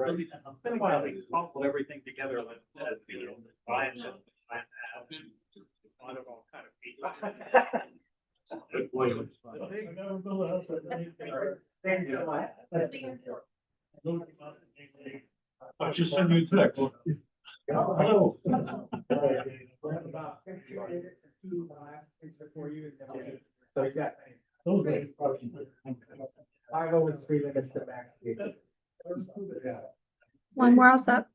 been a while, they just pull everything together like that, you know, find it, find out. On it all kind of Good boy. Thank you so much. I just sent you a text. Hello. We have about 15 minutes and two last things before you. So you got. 5:03 minutes to max. One more all set.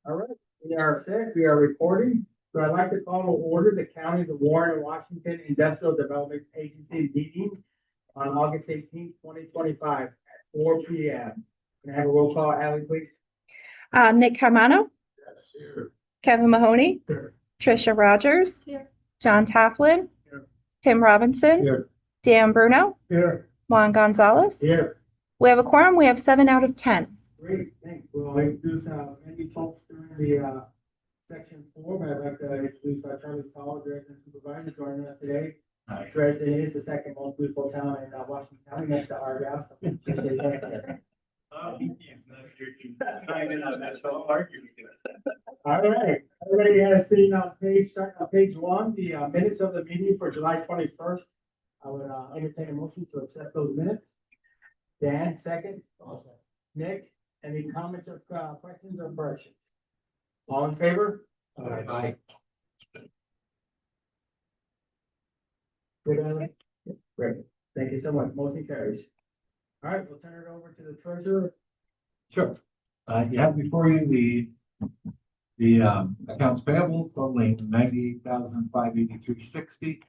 All right, we are set, we are recording. So I'd like to call to order the counties of Warren and Washington Industrial Development Agency meeting on August 18th, 2025 at 4 p.m. Can I have a roll call, Ally, please? Nick Carmano, Yes, here. Kevin Mahoney, Here. Trisha Rogers, John Tafflin, Here. Tim Robinson, Here. Dan Bruno, Here. Juan Gonzalez. Here. We have a quorum. We have 7 out of 10. Great, thanks. We'll introduce many folks during the section 4, but I'd like to introduce Charlie Tall, Director and Supervisor, joining us today. Dresden is the second most beautiful town in Washington County, next to Argyle. So just say thank you. All right, everybody has seen on page 1, the minutes of the meeting for July 21st. I would entertain a motion to accept those minutes. Dan, second. Nick, any comments or questions or corrections? All in favor? Aye. Good, Ally? Great, thank you so much. Motion carries. All right, we'll turn it over to the treasurer. Sure. You have before you the accounts payable totaling $98,583.60.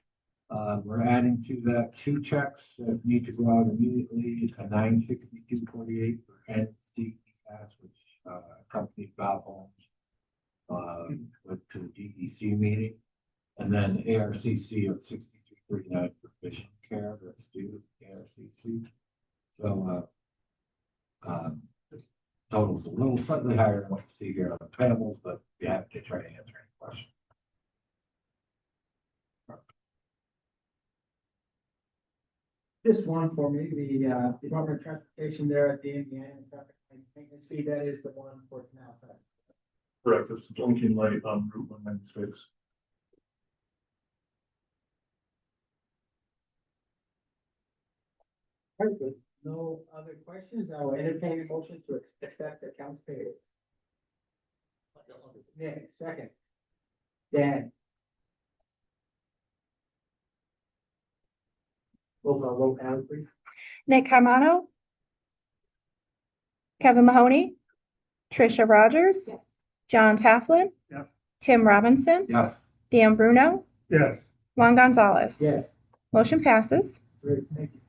We're adding to that 2 checks that need to go out immediately, a $962.48 for NCES, which accompanied Bob Holmes went to the DEC meeting, and then ARCC of $63.39 for vision care that's due to ARCC. So total's a little slightly higher than what you see here on the payables, but you have to try to answer any questions. Just one for me, the Department of Transportation there at the Indiana traffic maintenance fee, that is the one for canal side. Correct, it's the blinking light on Route 196. Very good. No other questions, I will entertain a motion to accept accounts payable. Nick, second. Dan. Roll call, please. Nick Carmano, Kevin Mahoney, Trisha Rogers, John Tafflin, Yeah. Tim Robinson, Yes. Dan Bruno, Yes. Juan Gonzalez. Yes. Motion passes. Great, thank you.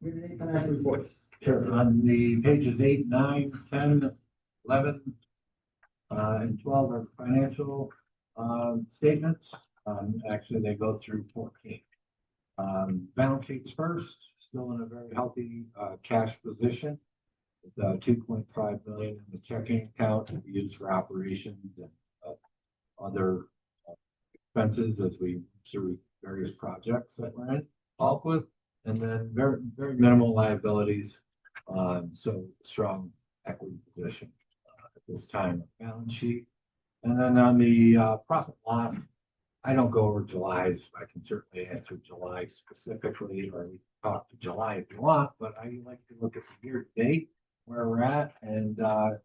We have any financial reports? Sure. On the pages 8, 9, 10, 11, and 12 are financial statements. Actually, they go through 14. Balance sheets first, still in a very healthy cash position with $2.5 million in the checking account to be used for operations and other expenses as we move through various projects that we're involved with, and then very, very minimal liabilities. So strong equity position at this time of balance sheet. And then on the profit loss, I don't go over July's. I can certainly answer July specifically, or we can talk to July if you want, but I like to look at the year to date where we're at. And the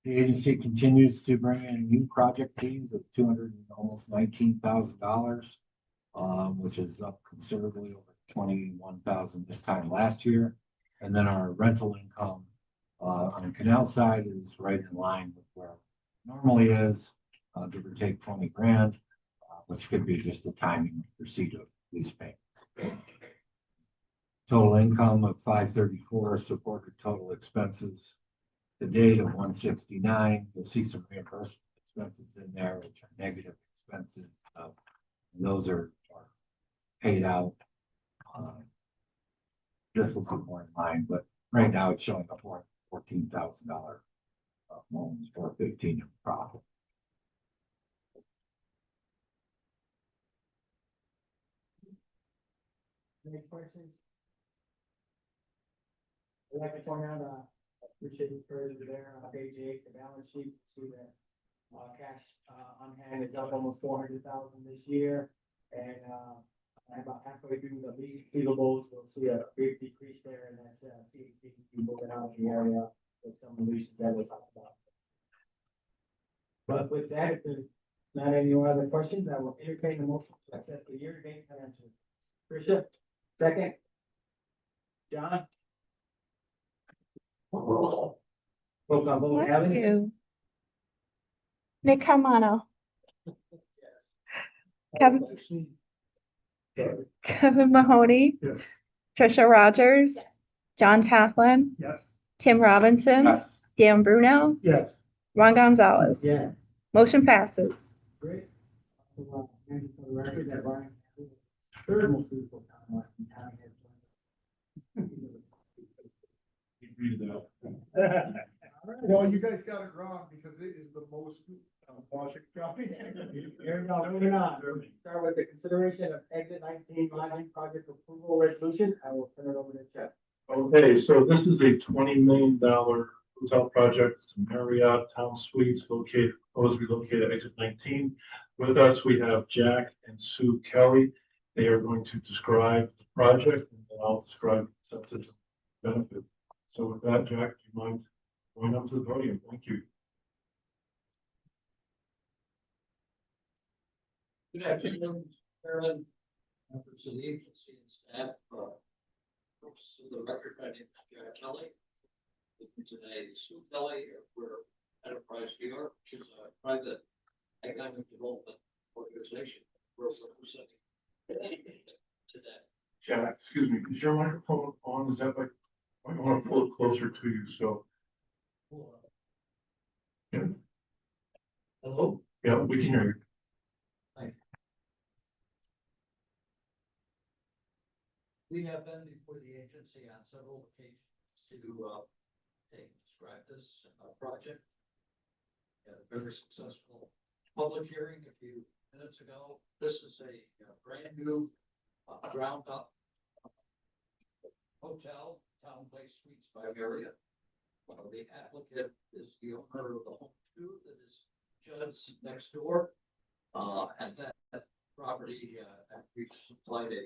agency continues to bring in new project fees of almost $19,000, which is up considerably over $21,000 this time last year. And then our rental income on the canal side is right in line with where it normally is, give or take 20 grand. Which could be just the timing of receipt of lease payments. Total income of 534, supported total expenses to date of 169. You'll see some reimbursement expenses in there, which are negative expenses. And those are paid out. Just a little more in mind, but right now it's showing a $14,000 loans for 15 in profit. Any questions? I'd like to point out Appreciate you further there, page 8, the balance sheet, see that, cash, on hand is up almost 400,000 this year. And, about halfway through the lease receivables, we'll see a big decrease there, and that's, CHP moving out of the area with some of the leases that we talked about. But with that, if there's not any other questions, I will entertain the motion to accept the year-to-date financials. Tricia, second. John? Roll call vote, Thank Ellie? you. Nick Carmano, Kevin, Kevin Mahoney, Yes. Trisha Rogers, John Taplin, Yes. Tim Robinson, Dan Bruno, Yes. Ron Gonzalez. Yeah, Motion passes. great. And for the record, that Brian, third most beautiful town in town. Well, you guys got it wrong because it is the most Washington County. Here we go, moving on. Start with the consideration of exit 19 lodging project approval resolution. I will turn it over to Jeff. Okay, so this is a $20 million hotel project, some Marriott Town Suites located, supposed to be located at exit 19. With us, we have Jack and Sue Kelly. They are going to describe the project, and then I'll describe the substantive benefit. So with that, Jack, do you mind going up to the podium? Thank you. Good afternoon, Chairman, members of the agency and staff. Purpose of the record, my name is Jack Kelly. With me today, Sue Kelly, we're Enterprise New York, which is a private economic development organization. We're representing today. Jack, excuse me, is your microphone on? Is that like, I want to pull it closer to you, so. Yeah, Hello? yeah, we can hear you. We have been before the agency on several occasions to describe this project. Had a very successful public hearing a few minutes ago. This is a brand new ground up hotel, Town Place Suites by Marriott. The applicant is the owner of the Home 2 that is just next door. And that property, we've supplied a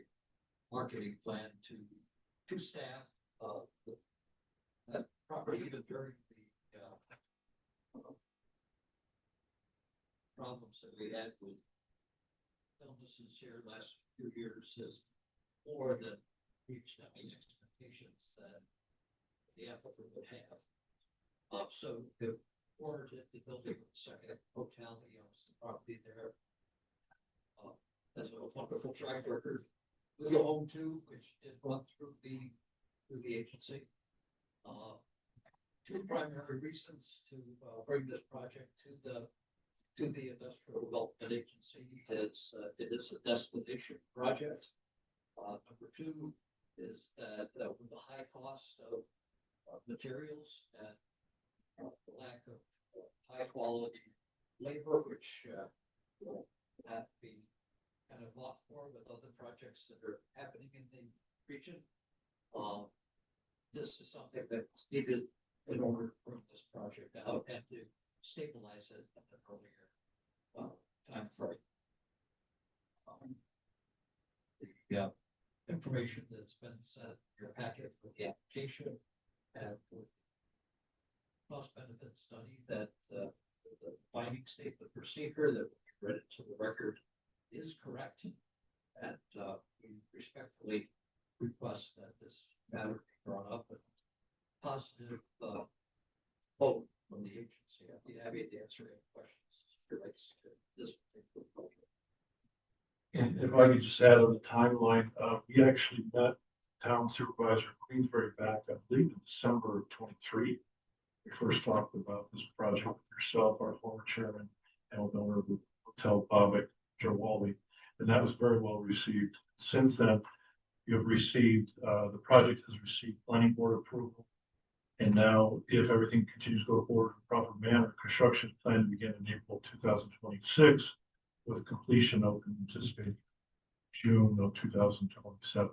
marketing plan to staff, that property, even during the problems that we had with illnesses here last few years has more than reached any expectations that the applicant would have. So the board at the building of the second hotel, he owns the property there. Has a wonderful track record. With the Home 2, which did run through the agency. Two primary reasons to bring this project to the Industrial Development Agency is it is a destination project. Number 2 is that with the high cost of materials and the lack of high quality labor, which will have to be kind of fought for with other projects that are happening in the region. This is something that's needed in order to bring this project out and to stabilize it at an earlier time frame. The information that's been sent in your packet with the application and with cost benefit study that the binding statement procedure that we read into the record is correct, and we respectfully request that this matter be brought up and positive vote from the agency. I'd be happy to answer any questions relates to this particular project. And if I could just add on the timeline, we actually met Town Supervisor Queensbury back, I believe, in December of 23. We first talked about this project with yourself, our former chairman, and with owner of the Hotel Bobick, Joe Wally, and that was very well received. Since then, you have received, the project has received planning board approval. And now, if everything continues to go forward in a proper manner, construction is planned to begin in April 2026, with completion open anticipated June of 2027.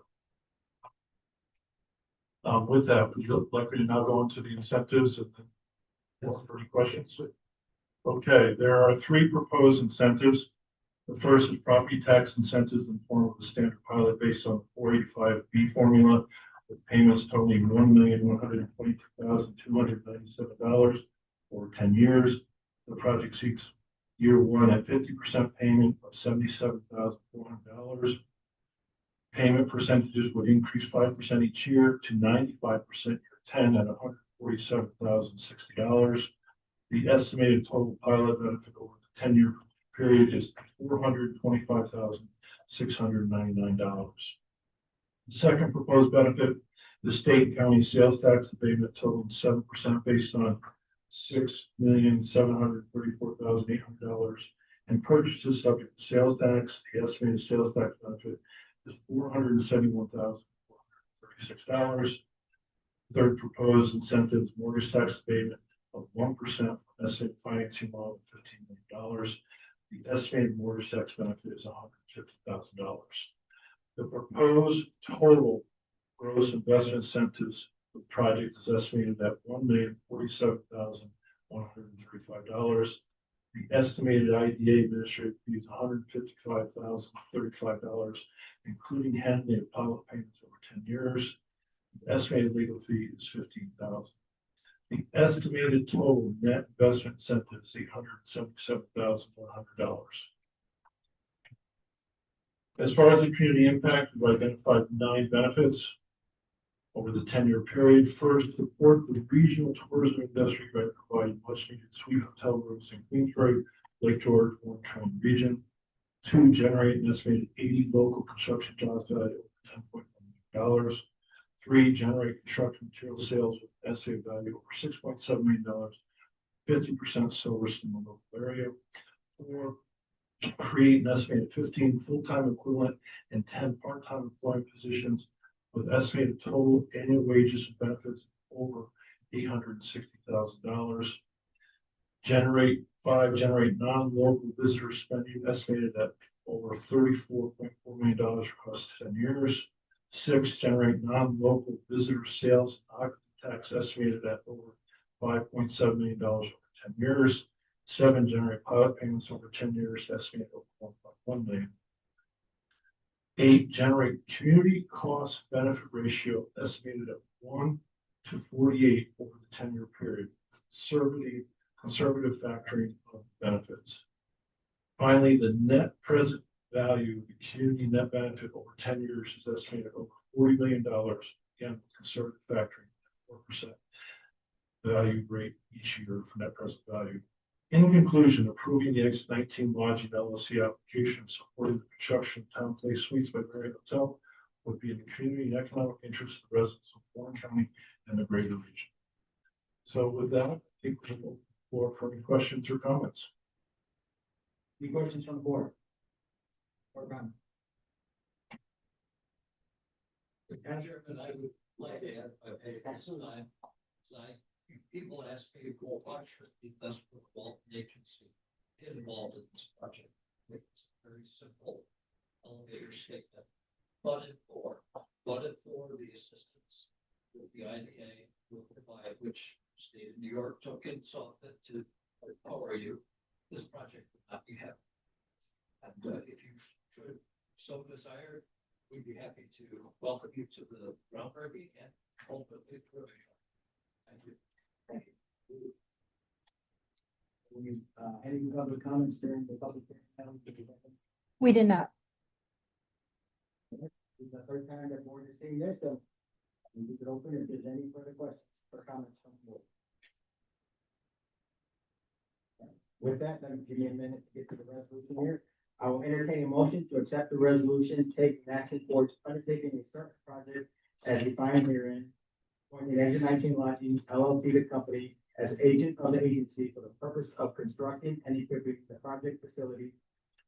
With that, would you like me to now go into the incentives and then for any questions? Okay, there are 3 proposed incentives. The first is property tax incentives in the form of a standard pilot based on 485B formula with payments totaling $1,122,297 for 10 years. The project seeks year 1 at 50% payment of $77,400. Payment percentages would increase 5% each year to 95% year 10 at $147,060. The estimated total pilot benefit over the 10-year period is $425,699. The second proposed benefit, the state and county sales tax abatement totaling 7% based on $6,734,800 and purchases subject to sales tax. The estimated sales tax benefit is $471,436. Third proposed incentives, mortgage tax abatement of 1% from estimated financing loan of $15 million. The estimated mortgage tax benefit is $150,000. The proposed total gross investment incentives for the project is estimated at $1,047,135. The estimated IDA administrative fee is $155,035, including handling of pilot payments over 10 years. The estimated legal fee is $15,000. The estimated total net investment incentive is $877,100. As far as the community impact, we've identified 9 benefits over the 10-year period. First, support the regional tourism industry by providing much-needed suite hotel rooms in Queensbury, Lake George, Warren County region. 2, generate an estimated 80 local construction jobs valued over $10.1 million. 3, generate construction material sales with estimated value over $6.7 million, 50% sourced in the local area. 4, create an estimated 15 full-time equivalent and 10 part-time employment positions with estimated total annual wages and benefits over $860,000. 5, generate non-local visitor spending estimated at over $34.4 million across 10 years. 6, generate non-local visitor sales and occupancy tax estimated at over $5.7 million over 10 years. 7, generate pilot payments over 10 years estimated over $1.1 million. 8, generate community cost benefit ratio estimated at 1:48 over the 10-year period. Conservative factoring of benefits. Finally, the net present value of the community net benefit over 10 years is estimated at over $40 million. Again, conservative factoring at 4% value rate each year for net present value. In conclusion, approving the Exit 19 Lodging LLC application supporting the construction of Town Place Suites by Marriott Hotel would be in the community and economic interest of the residents of Warren County and the greater region. So with that, I think we will floor for any questions or comments. Any questions from the board? Or none? Chairman, I would like to add, people ask me, well, why should the investment development agency get involved in this project? It's a very simple elevator statement. But if for the assistance that the IDA will provide, which the state of New York took in software to empower you, this project would not be happening. And if you should so desire, we'd be happy to welcome you to the groundbreaking and ultimately fruition. Thank you. Thank you. Any other comments during the public hearing? We did not. This is the third time that board is seeing this, so we leave it open if there's any further questions or comments from the board. With that, let me give you a minute to get to the resolution here. I will entertain a motion to accept the resolution taking action towards undertaking a certain project as defined herein, appointing Exit 19 Lodging LLC the company as agent of the agency for the purpose of constructing and equipping the project facility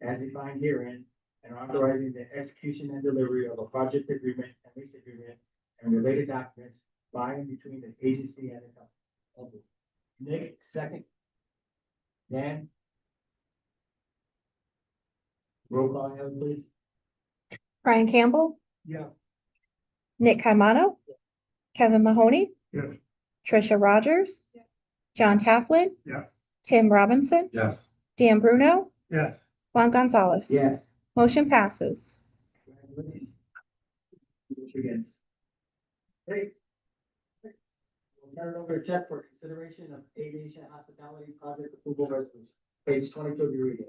as defined herein, and authorizing the execution and delivery of a project agreement and lease agreement and related documents by and between the agency and the company. Nick, second. Dan? Roll call, Helen, please. Brian Campbell, Yeah. Nick Caimano, Kevin Mahoney. Yes. Trisha Rogers. John Tafflin. Yes. Tim Robinson. Yes. Dan Bruno. Yes. Juan Gonzalez. Yes. Motion passes. Congratulations. Again. Great. We'll turn it over to Jeff for consideration of aviation hospitality project approval resolution. Page 22 of your reading.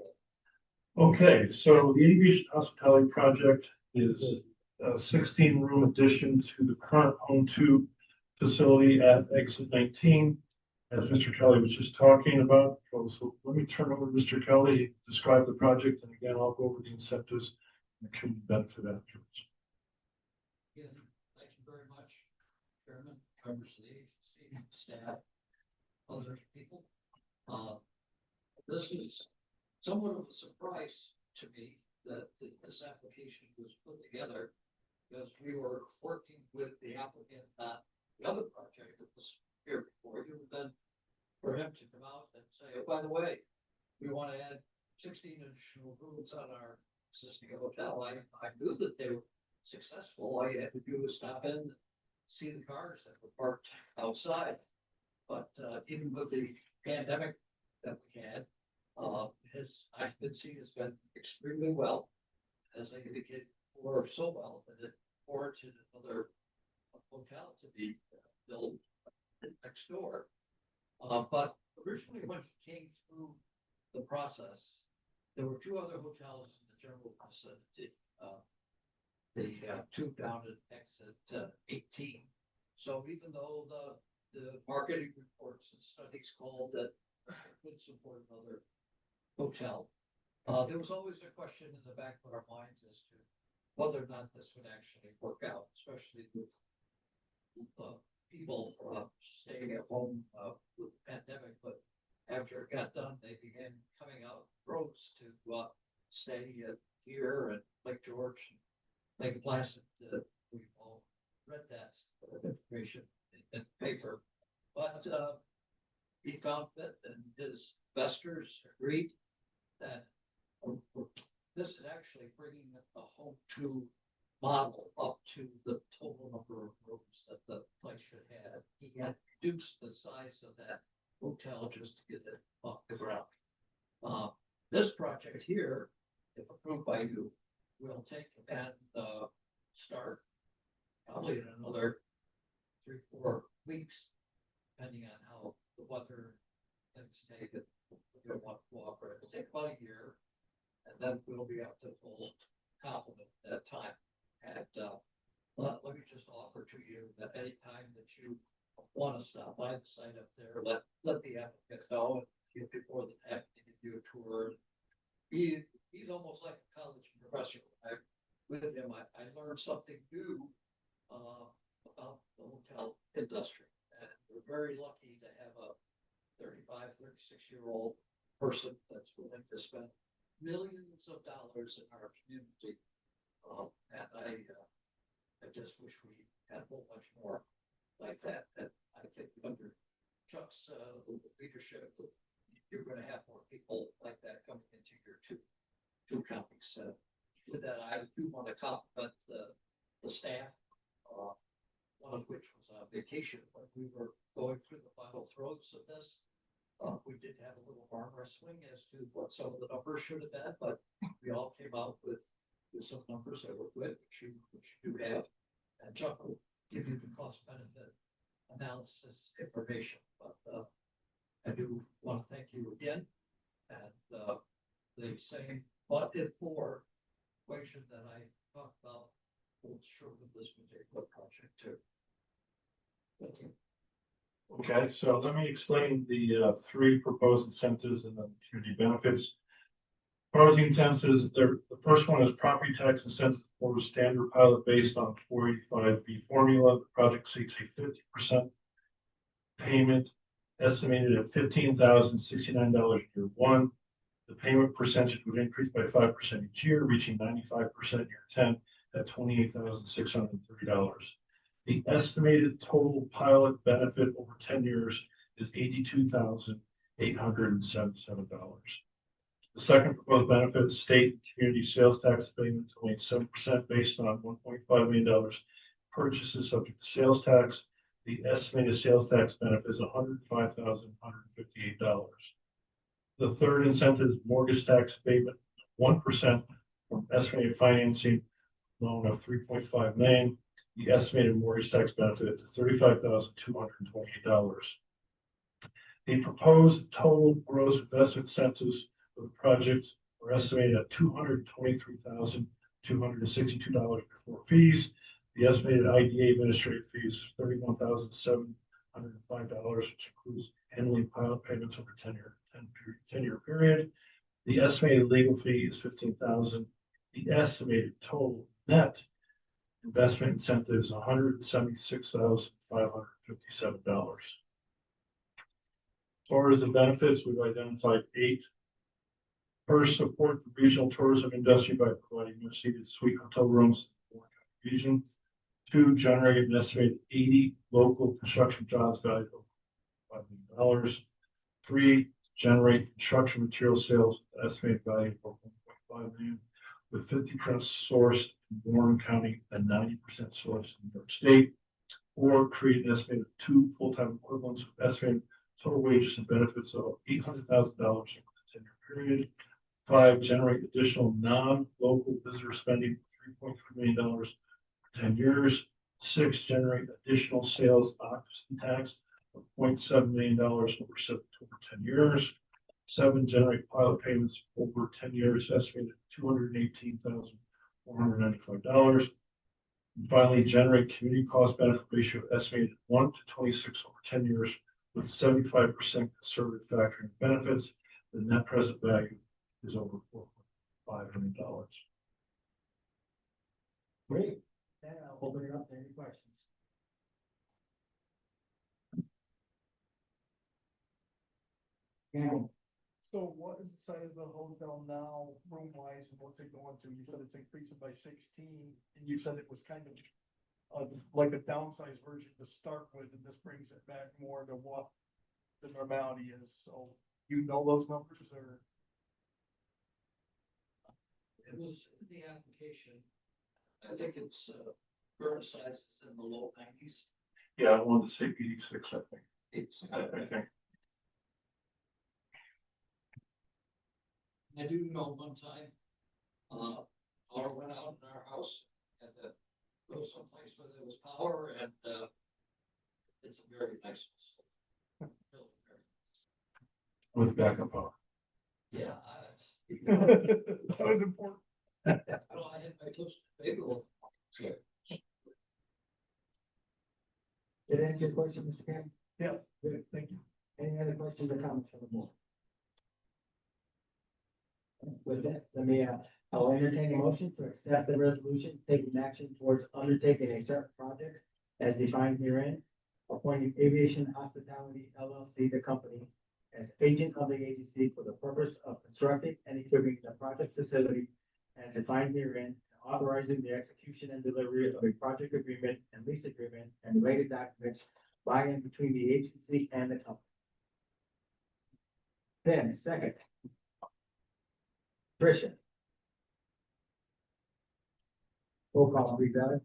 Okay, so the aviation hospitality project is a 16-room addition to the current Home 2 facility at exit 19. As Mr. Kelly was just talking about, so let me turn over to Mr. Kelly, describe the project, and again, I'll go over the incentives and the community benefit afterwards. Again, thank you very much, Chairman, members of the agency, staff, other people. This is somewhat of a surprise to me that this application was put together because we were working with the applicant on the other project that was here before you, and then for him to come out and say, oh, by the way, we want to add 16 additional rooms on our existing hotel. I knew that they were successful. All you had to do was stop in, see the cars that were parked outside. But even with the pandemic that we had, his occupancy has been extremely well. As I indicated before, so well that it warranted another hotel to be built next door. But originally when he came through the process, there were two other hotels in the general vicinity. The two down at exit 18. So even though the marketing reports and studies called that could support another hotel, there was always a question in the back of our minds as to whether or not this would actually work out, especially with people staying at home with the pandemic. But after it got done, they began coming out roads to stay here at Lake George, and Lake Placid. We've all read that information in paper, but he found that, and his investors agreed that this is actually bringing the Home 2 model up to the total number of rooms that the place should have. He had reduced the size of that hotel just to get it off the ground. This project here, if approved by you, will take and start probably in another 3-4 weeks, depending on how the weather things take it. We'll want to cooperate. It'll take about a year, and then we'll be up to full complement at that time. And let me just offer to you that any time that you want to stop by the site up there, let the applicant know, and before the applicant give you a tour. He's almost like a college professor. With him, I learned something new about the hotel industry, and we're very lucky to have a 35, 36-year-old person that's willing to spend millions of dollars in our community. And I just wish we had a whole bunch more like that. And I think under Chuck's leadership, you're going to have more people like that coming into your two counties. With that, I do want to compliment the staff, one of which was on vacation when we were going through the final throes of this. We did have a little arm wrestling as to what some of the numbers should have been, but we all came out with some numbers that were good, which you do have. And Chuck will give you the cost benefit analysis information. But I do want to thank you again. And the same but if for equation that I talked about holds true with this particular project too. Thank you. Okay, so let me explain the 3 proposed incentives and the community benefits. Proposing incentives, the first one is property tax incentive for a standard pilot based on 485B formula. The project seeks a 50% payment estimated at $15,069 year 1. The payment percentage would increase by 5% each year, reaching 95% year 10 at $28,630. The estimated total pilot benefit over 10 years is $82,877. The second proposed benefit, state and community sales tax abatement to only 7% based on $1.5 million purchases subject to sales tax. The estimated sales tax benefit is $105,158. The third incentive is mortgage tax abatement, 1% from estimated financing loan of $3.5 million. The estimated mortgage tax benefit is $35,228. The proposed total gross investment incentives for the project are estimated at $223,262 before fees. The estimated IDA administrative fees, $31,705, which includes handling pilot payments over 10-year period. The estimated legal fee is $15,000. The estimated total net investment incentive is $176,557. As far as the benefits, we've identified 8. First, support the regional tourism industry by providing new seated suite hotel rooms in the region. 2, generate an estimated 80 local construction jobs valued over $5 million. 3, generate construction material sales with an estimated value of $1.5 million, with 50% sourced in Warren County and 90% sourced in New York State. 4, create an estimated 2 full-time equivalents with estimated total wages and benefits of $800,000 over the 10-year period. 5, generate additional non-local visitor spending of $3.3 million for 10 years. 6, generate additional sales occupancy tax of $0.7 million over 10 years. 7, generate pilot payments over 10 years, estimated $218,495. And finally, generate community cost benefit ratio estimated 1 to 26 over 10 years, with 75% conservative factoring benefits. The net present value is over $4.5 million. Great. Then I'll open it up to any questions. Campbell. So what is the size of the hotel now, room wise, and what's it going to? You said it's increasing by 16, and you said it was kind of like a downsized version to start with, and this brings it back more to what the normality is. So you know those numbers, or? It was in the application. I think it's, current size is in the low 90s. Yeah, I wanted to say 86, I think. It's, I think. I do know one time, power went out in our house, had to go someplace where there was power, and, it's a very nice. Really very nice. With backup power. Yeah, That was important. well, I had my toast bagel. Did that answer your question, Mr. Campbell? Yes, good, thank you. Any other questions or comments from the board? With that, I'll entertain a motion to accept the resolution taking action towards undertaking a certain project as defined herein, appointing Aviation Hospitality LLC, the company, as agent of the agency for the purpose of constructing and equipping the project facility as defined herein, authorizing the execution and delivery of a project agreement and lease agreement and related documents by and between the agency and the company. Then, second. Tricia. Roll call, please, Ellen.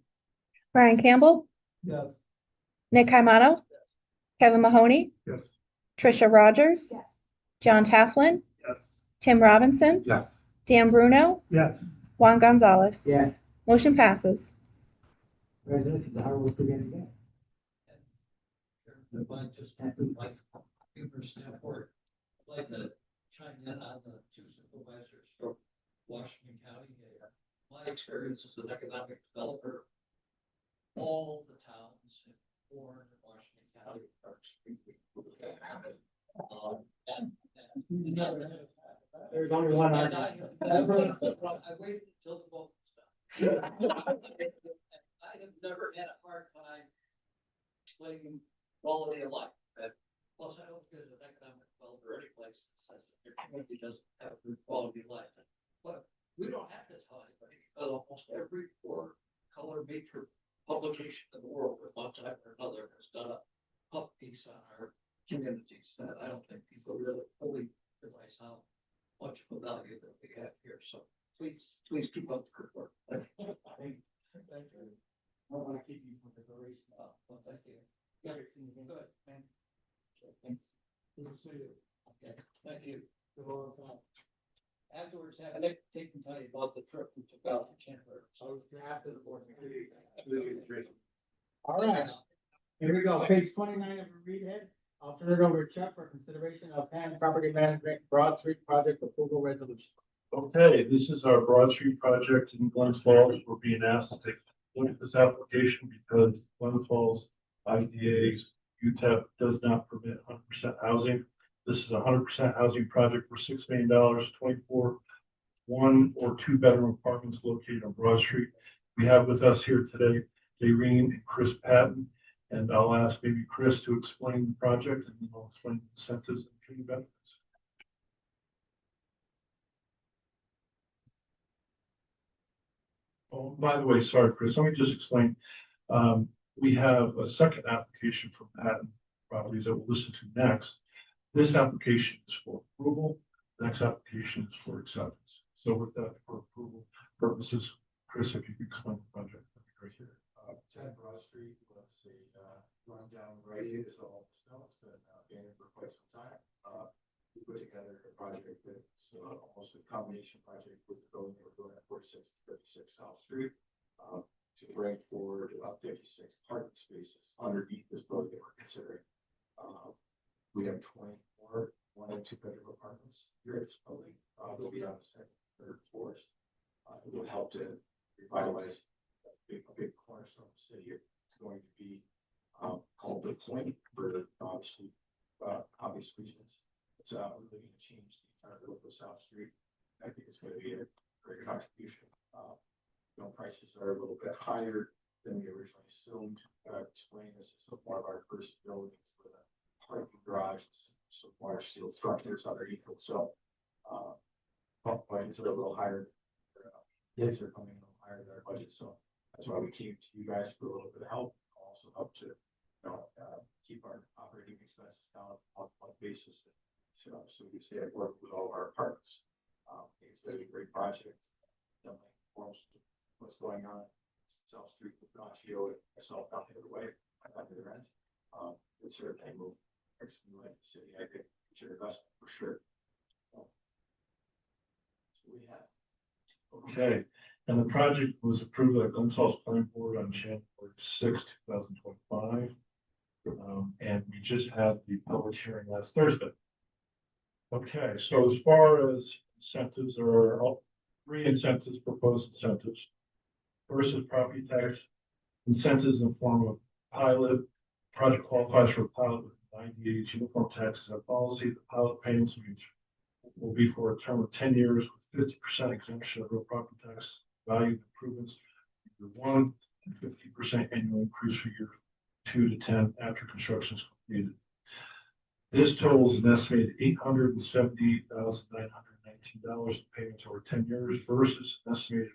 Brian Campbell, Yes. Nick Caimano, Kevin Mahoney, Yes. Trisha Rogers, John Tafflin, Yes. Tim Robinson, Yes. Dan Bruno, Yes. Juan Gonzalez. Yes. Motion passes. Resolution, the Harvard begins again. If I just, like, Beaver Stanford, I'd like to chime in on the 2 supervisors from Washington County. My experience as an economic developer, all the towns in Warren and Washington County are extremely. And never had. There's only one And argument. I waited until the vote was done. I have never had a hard time explaining quality of life. Plus, I don't get an economic developer any place that says that your community doesn't have good quality of life. But we don't have to tell anybody, because almost every 4-color major publication in the world at one time or another has done a puff piece on our communities. And I don't think people really fully realize how much of a value that we have here. So please keep up the good work. Thank you. Thank you. I don't want to keep you from the duration. Well, thank you. Good. Thanks. Okay, thank you. Afterwards, have Nick take and tell you about the trip we took out to Chandler. So after the board meeting. All right, here we go, page 29 of the read head. I'll turn it over to Chuck for consideration of Pan Property Management Broad Street Project Approval Resolution. Okay, this is our Broad Street project in Glens Falls. We're being asked to take a look at this application because Glens Falls IDA's UTEP does not permit 100% housing. This is a 100% housing project for $6 million, 24 one or two bedroom apartments located on Broad Street. We have with us here today, Dayreen and Chris Patton, and I'll ask maybe Chris to explain the project and then I'll explain the incentives and community benefits. Oh, by the way, sorry, Chris, let me just explain. We have a second application from Patton Properties that we'll listen to next. This application is for approval. The next application is for acceptance. So with that, for approval purposes, Chris, if you could explain the project, that'd be great. 10 Broad Street was a rundown radius of all the snow. It's been abandoned for quite some time. We put together a project that almost a combination project with the building we're doing at 46 to 56 South Street to bring forward about 56 parking spaces underneath this building that we're considering. We have 24 one and two bedroom apartments here at this building. They'll be on the second, third floors. It will help to revitalize a big cornerstone of the city. It's going to be called the Point for obviously obvious reasons. It's really going to change the entire look of South Street. I think it's going to be a great contribution. Prices are a little bit higher than we originally assumed. Explain this is one of our first buildings with a parking garage, some large steel structures underneath it. So budgets are a little higher. Bids are coming a little higher than our budget. So that's why we came to you guys for a little bit of help. Also help to keep our operating expenses down on a month basis. So we can stay at work with all of our apartments. It's been a great project. Definitely informs what's going on South Street with Gachio and myself down the other way at the other end. It's certainly move next to the city. I think it's your investment for sure. So we have. Okay, and the project was approved by the Glens Falls Planning Board on January 6, 2025. And we just had the public hearing last Thursday. Okay, so as far as incentives, there are three incentives, proposed incentives. First is property tax incentives in the form of pilot. Project qualifies for a pilot with 98 uniform taxes and policy. The pilot payments will be for a term of 10 years with 50% exemption of real property tax value improvements year 1 and 50% annual increase for year 2 to 10 after construction is completed. This totals an estimated $878,919 in payments over 10 years versus an estimated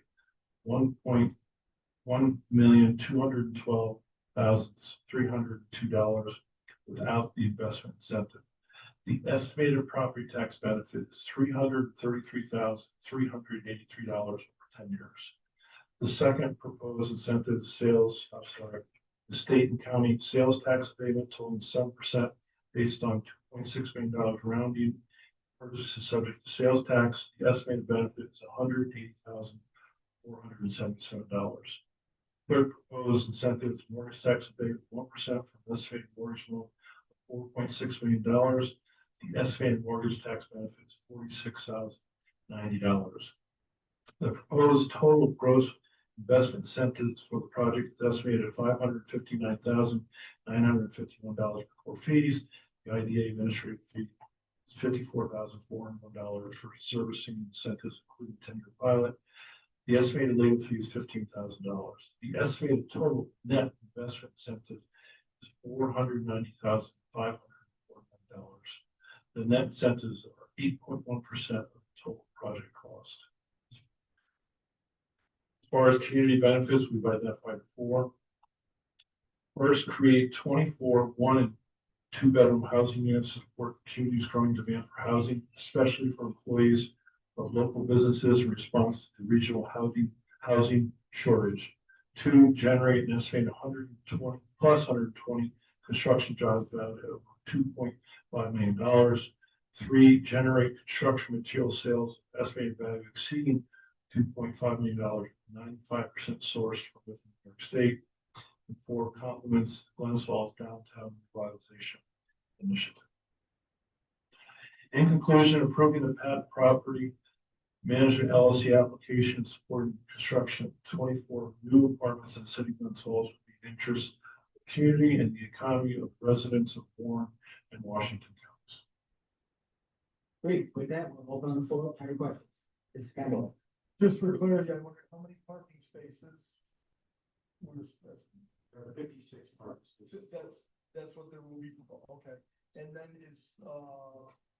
$1,212,302 without the investment incentive. The estimated property tax benefit is $333,383 over 10 years. The second proposed incentive is the state and county sales tax payment totaling 7% based on $2.6 million rounding. Purchase is subject to sales tax. The estimated benefit is $180,477. Third proposed incentive is mortgage tax abatement 1% from estimated mortgage loan of $4.6 million. The estimated mortgage tax benefit is $46,090. The proposed total gross investment incentives for the project is estimated at $559,951 before fees. The IDA administrative fee is $54,401 for servicing incentives, including 10-year pilot. The estimated legal fee is $15,000. The estimated total net investment incentive is $490,541. The net incentives are 8.1% of the total project cost. As far as community benefits, we've identified 4. First, create 24 one and two bedroom housing units to support the community's growing demand for housing, especially for employees of local businesses in response to the regional housing shortage. 2, generate an estimated 120 construction jobs valued at over $2.5 million. 3, generate construction material sales estimated value exceeding $2.5 million, 95% sourced from within New York State. And 4, complements Glens Falls downtown revitalization initiative. In conclusion, approving the Pat Property Management LLC application supporting construction of 24 new apartments in the city of Glens Falls with the interest of the community and the economy of residents of Warren and Washington counties. Great, with that, we'll open the floor up for any questions. Mr. Campbell. Just for clarity, I wonder how many parking spaces? There are 56 parking spaces. That's what there will be, okay. And then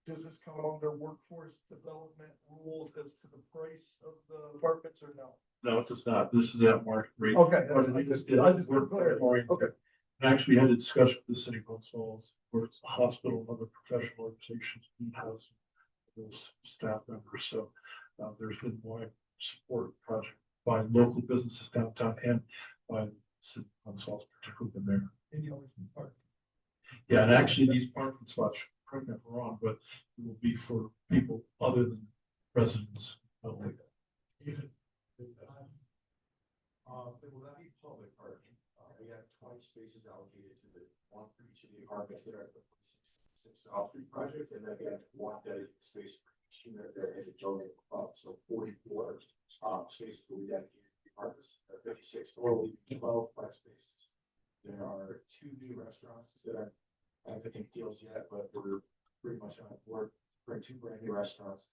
does this come under workforce development rules as to the price of the apartments or no? No, it does not. This is at market rate. Okay, I just want clarity. Okay. Actually, had a discussion with the city of Glens Falls, where it's a hospital and other professional organizations need housing for those staff members. So there's been wide support project by local businesses downtown and by the city of Glens Falls, particularly in there. And you always need parking. Yeah, and actually these parking spots, correct me if I'm wrong, but it will be for people other than residents only. Will that be public parking? We have 20 spaces allocated to the one for each of the apartments that are at the 46 South Street project, and then we have one dedicated space for each unit that is building up. So 44 spaces will be dedicated to the apartments. 56 more will be 12 flex spaces. There are 2 new restaurants that I haven't made deals yet, but we're pretty much on board for 2 brand new restaurants,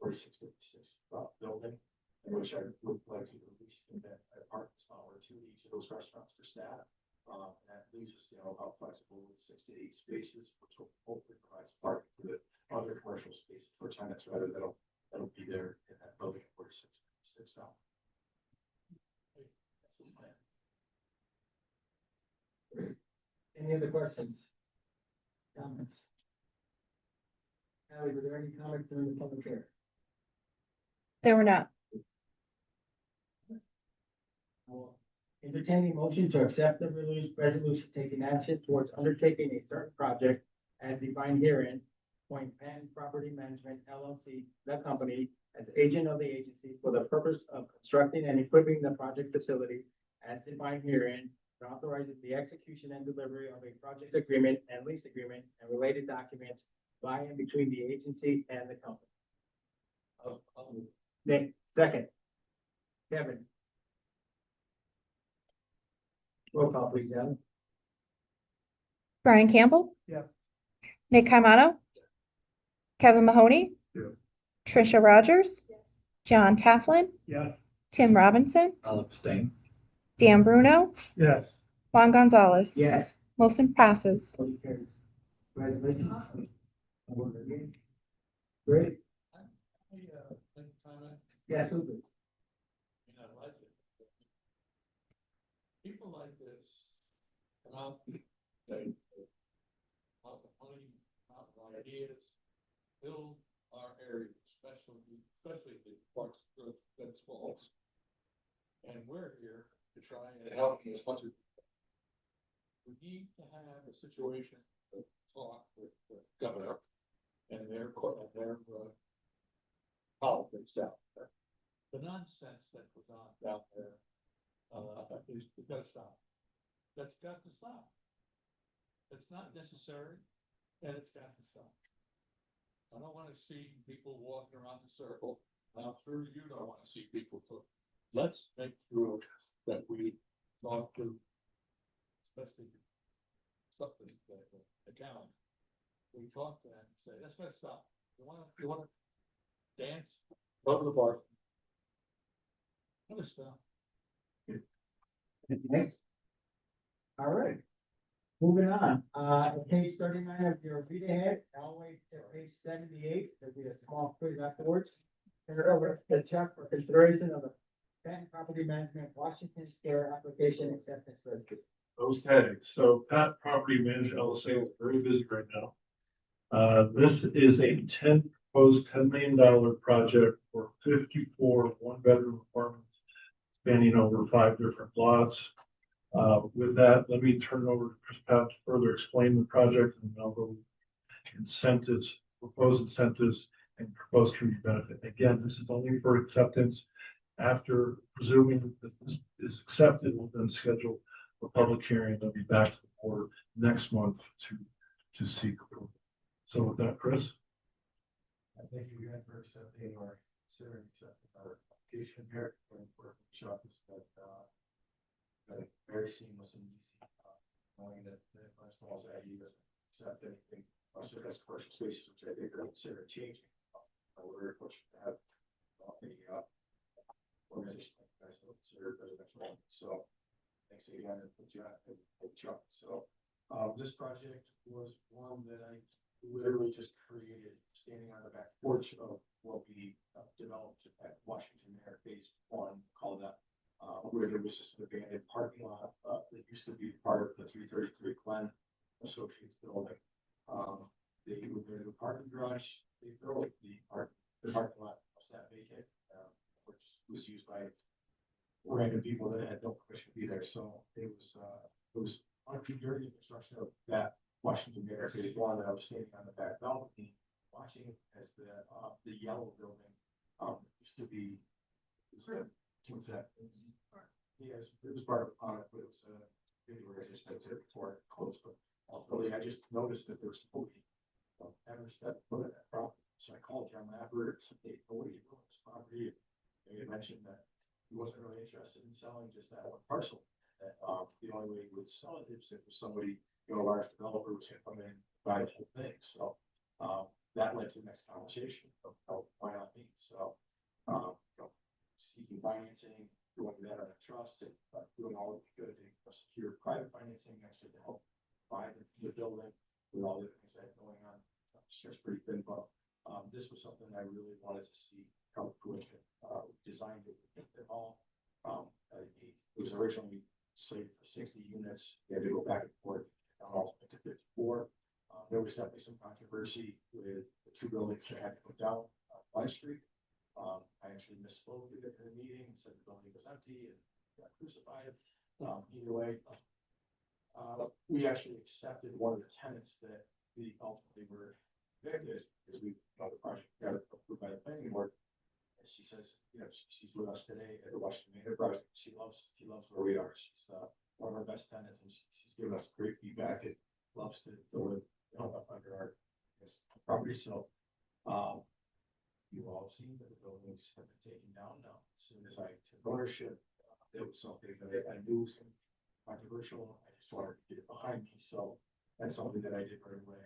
4656 building, in which I would like to release in that apartment spot or 2 each of those restaurants for staff. And that leaves us, about flexible with 6 to 8 spaces, which will hopefully provide parking for the other commercial spaces for tenants rather that'll be there in that building at 4656 South. That's the plan. Any other questions? Comments? Allie, were there any comments during the public hearing? There were not. I will entertain a motion to accept the resolution taking action towards undertaking a certain project as defined herein, appoint Penn Property Management LLC, the company, as agent of the agency for the purpose of constructing and equipping the project facility as defined herein, and authorizes the execution and delivery of a project agreement and lease agreement and related documents by and between the agency and the company. Nick, second. Kevin. Roll call, please, Adam. Brian Campbell. Yeah. Nick Caimano. Kevin Mahoney. Yeah. Trisha Rogers. John Tafflin. Yes. Tim Robinson. I'll abstain. Dan Bruno. Yes. Juan Gonzalez. Yes. Motion passes. Motion carries. Congratulations. Great. Yeah, absolutely. People like this come out, they out the money, out the ideas, build our area, especially the parts of Glens Falls. And we're here to try and help you as much as we need to have a situation to talk with the governor and their politics out there. The nonsense that goes on down there, we've got to stop. That's got to stop. It's not necessary, and it's got to stop. I don't want to see people walking around the circle. I'm sure you don't want to see people talk. Let's make sure that we talk to, especially stuff the county. We talk to them and say, that's got to stop. You want to dance? Go to the bar. Let us stop. All right. Moving on, at page 39 of your read ahead, all the way to page 78, there'll be a small quiz afterwards. Turn it over to Chuck for consideration of the Penn Property Management Washington Square application acceptance registry. Okay, so Pat Property Management LLC is very busy right now. This is a proposed $10 million project for 54 one-bedroom apartments spanning over 5 different lots. With that, let me turn it over to Chris Pat to further explain the project, and then I'll go incentives, proposed incentives, and proposed community benefit. Again, this is only for acceptance. After presuming that this is accepted, we'll then schedule a public hearing. They'll be back to the board next month to seek approval. So with that, Chris? Thank you again for accepting or considering accepting our application here. And for Chuck, it's been very seamless and easy, knowing that my small Aggie doesn't accept anything unless it has commercial spaces, which I think are considered changing. We're very fortunate to have a organization like you guys that consider residential. So thanks again and Chuck. So this project was one that I literally just created standing on the back porch of what we developed at Washington Manor Phase 1, called that, where there was just an abandoned parking lot that used to be part of the 333 Glen Associates building. They were going to do a parking garage. They built the parking lot was that vacant, which was used by random people that had no permission to be there. So it was during the construction of that Washington Manor Phase 1 that I was standing on the back balcony watching as the yellow building used to be, what's that? Yes, it was part of it, but it was a organization that did it before it closed. But ultimately, I just noticed that there was nobody ever stepped foot in that property. So I called John Lambert and said, "Hey, what are you doing with this property?" And he mentioned that he wasn't really interested in selling just that one parcel. That the only way he would sell it is if somebody, a large developer was going to come in and buy the whole thing. So that led to the next conversation of why not me? So seeking financing, doing that on a trust, and doing all we could to secure private financing actually to help buy the building with all the things that are going on. It's just pretty thin, but this was something I really wanted to see come to fruition. Designed it with the hall. It was originally slated for 60 units. We had to go back and forth to 54. There was definitely some controversy with the two buildings that had to go down High Street. I actually misspoke in the meeting and said the building was empty and got crucified. Either way, we actually accepted one of the tenants that we ultimately were evicted because the project got approved by the planning board. And she says, she's with us today at the Washington Manor project. She loves where we are. She's one of our best tenants, and she's given us great feedback and loves to live up under our property. So you all have seen that the buildings have been taken down now. As soon as I took ownership, it was something that I knew was controversial. I just wanted to get it behind me. So that's something that I did right away.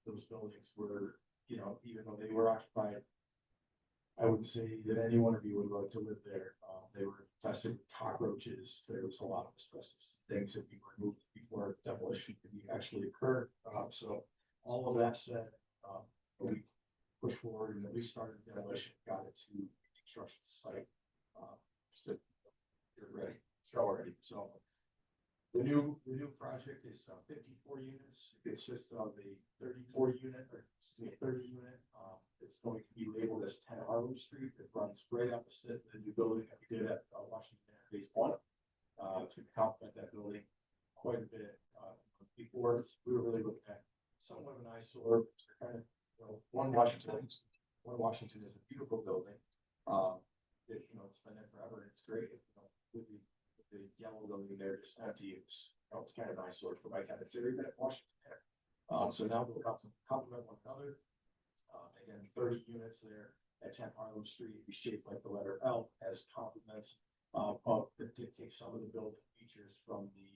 Those buildings were, even though they were occupied, I wouldn't say that any one of you would like to live there. They were infested with cockroaches. There was a lot of asbestos things that we removed before demolition could actually occur. So all of that said, we pushed forward and at least started demolition, got it to the construction site. Just to get ready, show already. So the new project is 54 units. It consists of a 30 unit. It's going to be labeled as 10 Harlow Street. It runs right opposite the new building that we did at Washington Phase 1. To complement that building quite a bit. Before we were really looking at somewhat of an eyesore. Kind of, one Washington is a beautiful building. It's been there forever. And it's great. With the yellow building there just empty. It's kind of an eyesore for my tenants area at Washington. So now we'll complement one another. Again, 30 units there at 10 Harlem Street. We shaped like the letter L as complements that take some of the building features from the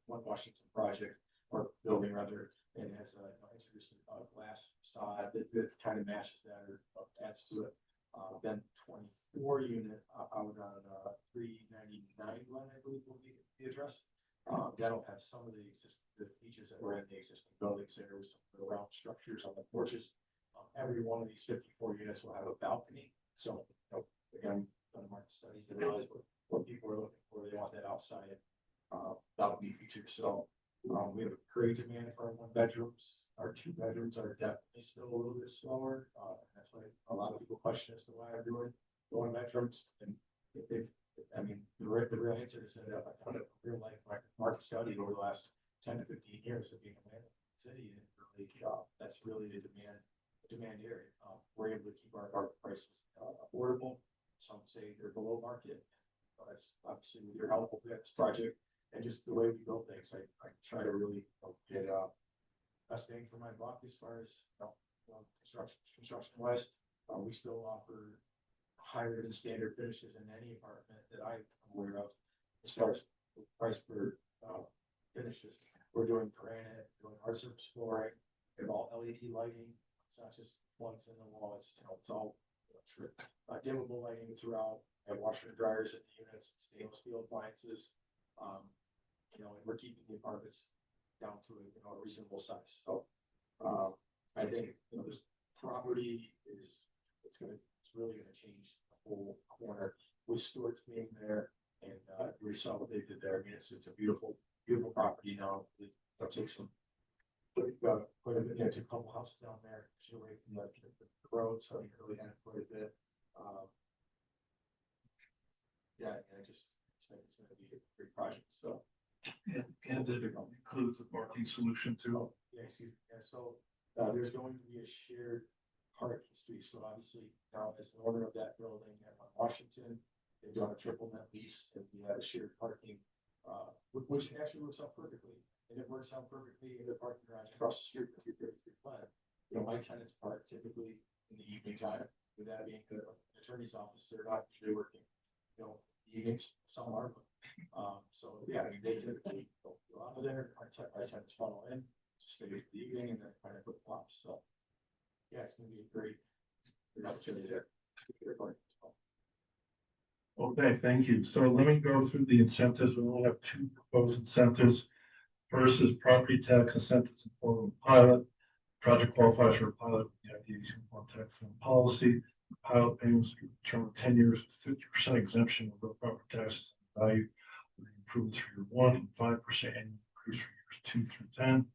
one Washington project or building rather, and has introduced a glass facade that kind of matches that or adds to it. Then 24 unit out on 399 Glen, I believe will be the address. That'll have some of the features that were in the existing buildings. There was some of the round structures on the porches. Every one of these 54 units will have a balcony. So again, done market studies to realize what people are looking for. They want that outside balcony feature. So we have a great demand for our 1 bedrooms. Our 2 bedrooms are definitely still a little bit slower. That's why a lot of people question as to why I'm doing 1 bedrooms. And the real answer is that I found it real life. My market studied over the last 10 to 15 years of being a land city, and really, that's really the demand area. We're able to keep our prices affordable. Some say they're below market. That's obviously with your help with this project and just the way we build things. I try to really get best bang for my buck as far as construction wise. We still offer higher than standard finishes in any apartment that I'm aware of as far as price per finishes. We're doing granite, doing hard surface flooring, we have all LED lighting. It's not just plugs in the wall, it's all dimmable lighting throughout. I have washer and dryers in the units, stainless steel appliances. And we're keeping the apartments down to a reasonable size. So I think this property it's really gonna change the whole corner with Stewart's being there, and we saw what they did there. I mean, it's a beautiful property now. They'll take some quite a bit, took a couple houses down there, away from the road, so I really had quite a bit. And I just think it's gonna be a great project, so. And it includes a parking solution too. Yeah, excuse me. Yeah, so there's going to be a shared parking street. So obviously now as an owner of that building on Washington, they've done a triple net lease and we have a shared parking, which actually works out perfectly. And it works out perfectly in the parking garage across the street with 333 Planet. My tenants park typically in the evening time. With that being the attorney's office, they're not usually working, evenings, some are. So yeah, I mean, they typically go out of there, my tenants funnel in, just stay for the evening and then kind of flip flops. So yeah, it's gonna be a great opportunity there. Okay, thank you. So let me go through the incentives. We only have two proposed incentives. First is property tax incentives in form of a pilot. Project qualifies for a pilot with the ideation form tax and policy. Pilot payments for a term of 10 years, 50% exemption of real property taxes and value for the improvements for year 1 and 5% annual increase for years 2 through 10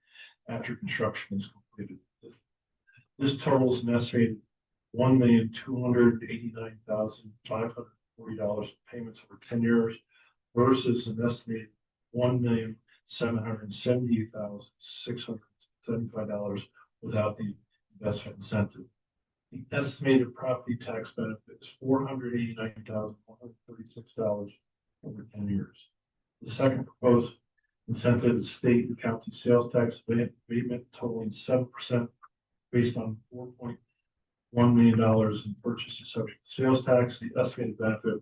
after construction is completed. This totals an estimated $1,289,540 payments over 10 years versus an estimated $1,778,675 without the investment incentive. The estimated property tax benefit is $489,136 over 10 years. The second proposed incentive is state and county sales tax abatement totaling 7% based on $4.1 million in purchases subject to sales tax. The estimated benefit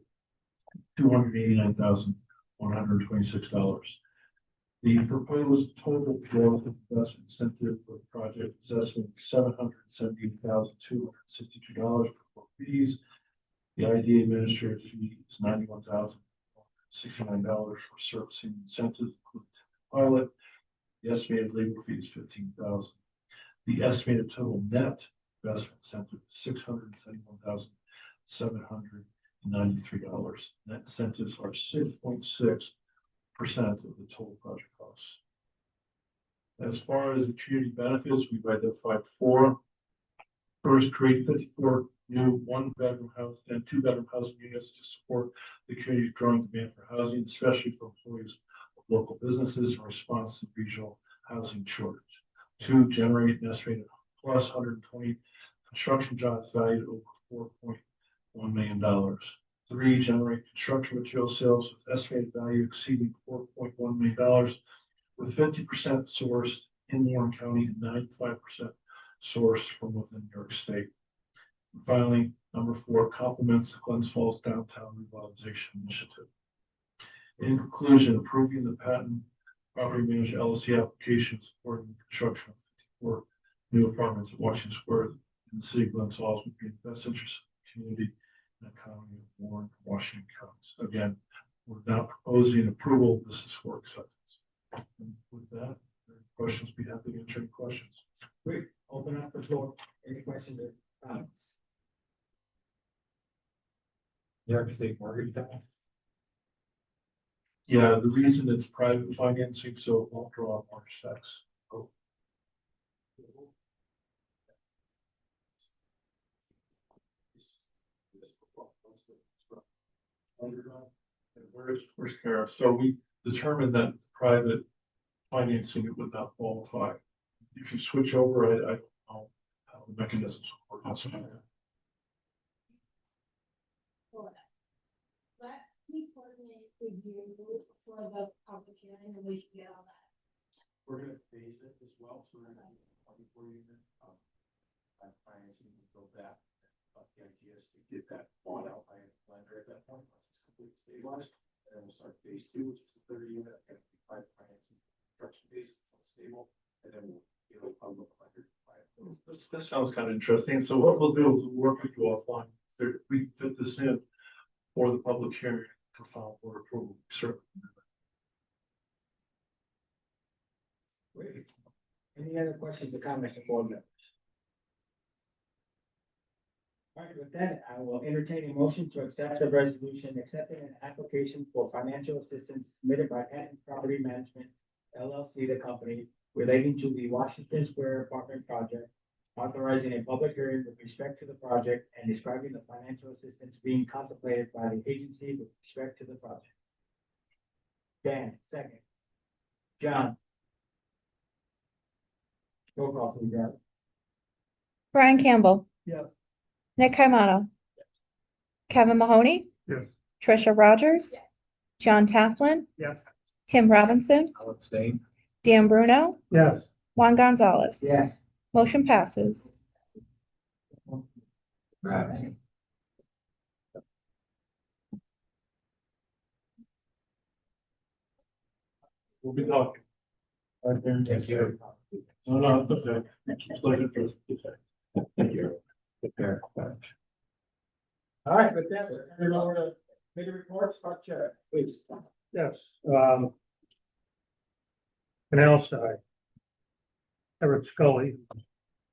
$289,126. The proposed total growth investment incentive for the project is estimated $778,262 for fees. The IDA administrative fee is $91,069 for servicing incentives, including pilot. The estimated legal fee is $15,000. The estimated total net investment incentive is $671,793. Net incentives are 6.6% of the total project costs. As far as the community benefits, we've identified 4. First, create 54 new 1-bedroom house and 2-bedroom housing units to support the community's growing demand for housing, especially for employees of local businesses in response to the regional housing shortage. 2, generate an estimated plus 120 construction jobs valued over $4.1 million. 3, generate construction material sales with estimated value exceeding $4.1 million, with 50% sourced in Warren County and 95% sourced from within New York State. And finally, number 4, complements the Glens Falls Downtown Revitalization Initiative. In conclusion, approving the patent property manager LLC application supporting the construction of 54 new apartments at Washington Square in the city of Glens Falls would be in the best interest of the community and economy of Warren, Washington counties. Again, we're now proposing approval. This is for acceptance. And with that, questions, be happy to answer any questions. Great, open up the floor. Any questions or comments? New York State mortgage tax. Yeah, the reason it's private financing, so it won't draw on mortgage tax. Oh. Where's Kara? So we determined that the private financing, it would not qualify. If you switch over, I don't know how the mechanisms work. Let me coordinate with you for the public hearing and we can get all that. We're gonna phase it as well, so we're gonna have 24 unit, financing to build that. The idea is to get that bought out by a lender at that point, once it's completely stabilized. And then we'll start phase 2, which is the 30 unit, and private financing, construction phase, it's stable, and then we'll, public lender. This sounds kind of interesting. So what we'll do is we'll work with you offline. If we fit this in for the public hearing for final board approval, certainly. Great. Any other questions or comments from board members? All right, with that, I will entertain a motion to accept the resolution accepting an application for financial assistance submitted by Patent Property Management LLC, the company, relating to the Washington Square apartment project, authorizing a public hearing with respect to the project and describing the financial assistance being contemplated by the agency with respect to the project. Dan, second. John. Roll call, please, Deb. Brian Campbell. Yeah. Nick Caimano. Kevin Mahoney. Yes. Trisha Rogers. John Tafflin. Yes. Tim Robinson. I'll abstain. Dan Bruno. Yes. Juan Gonzalez. Yes. Motion passes. Right. We'll be talking. Thank you. No, it's okay. Pleasure for us. Thank you. Take care. All right, with that, we're turning over to committee reports, Dr. Chair, please. Yes, canal side. Eric Scully,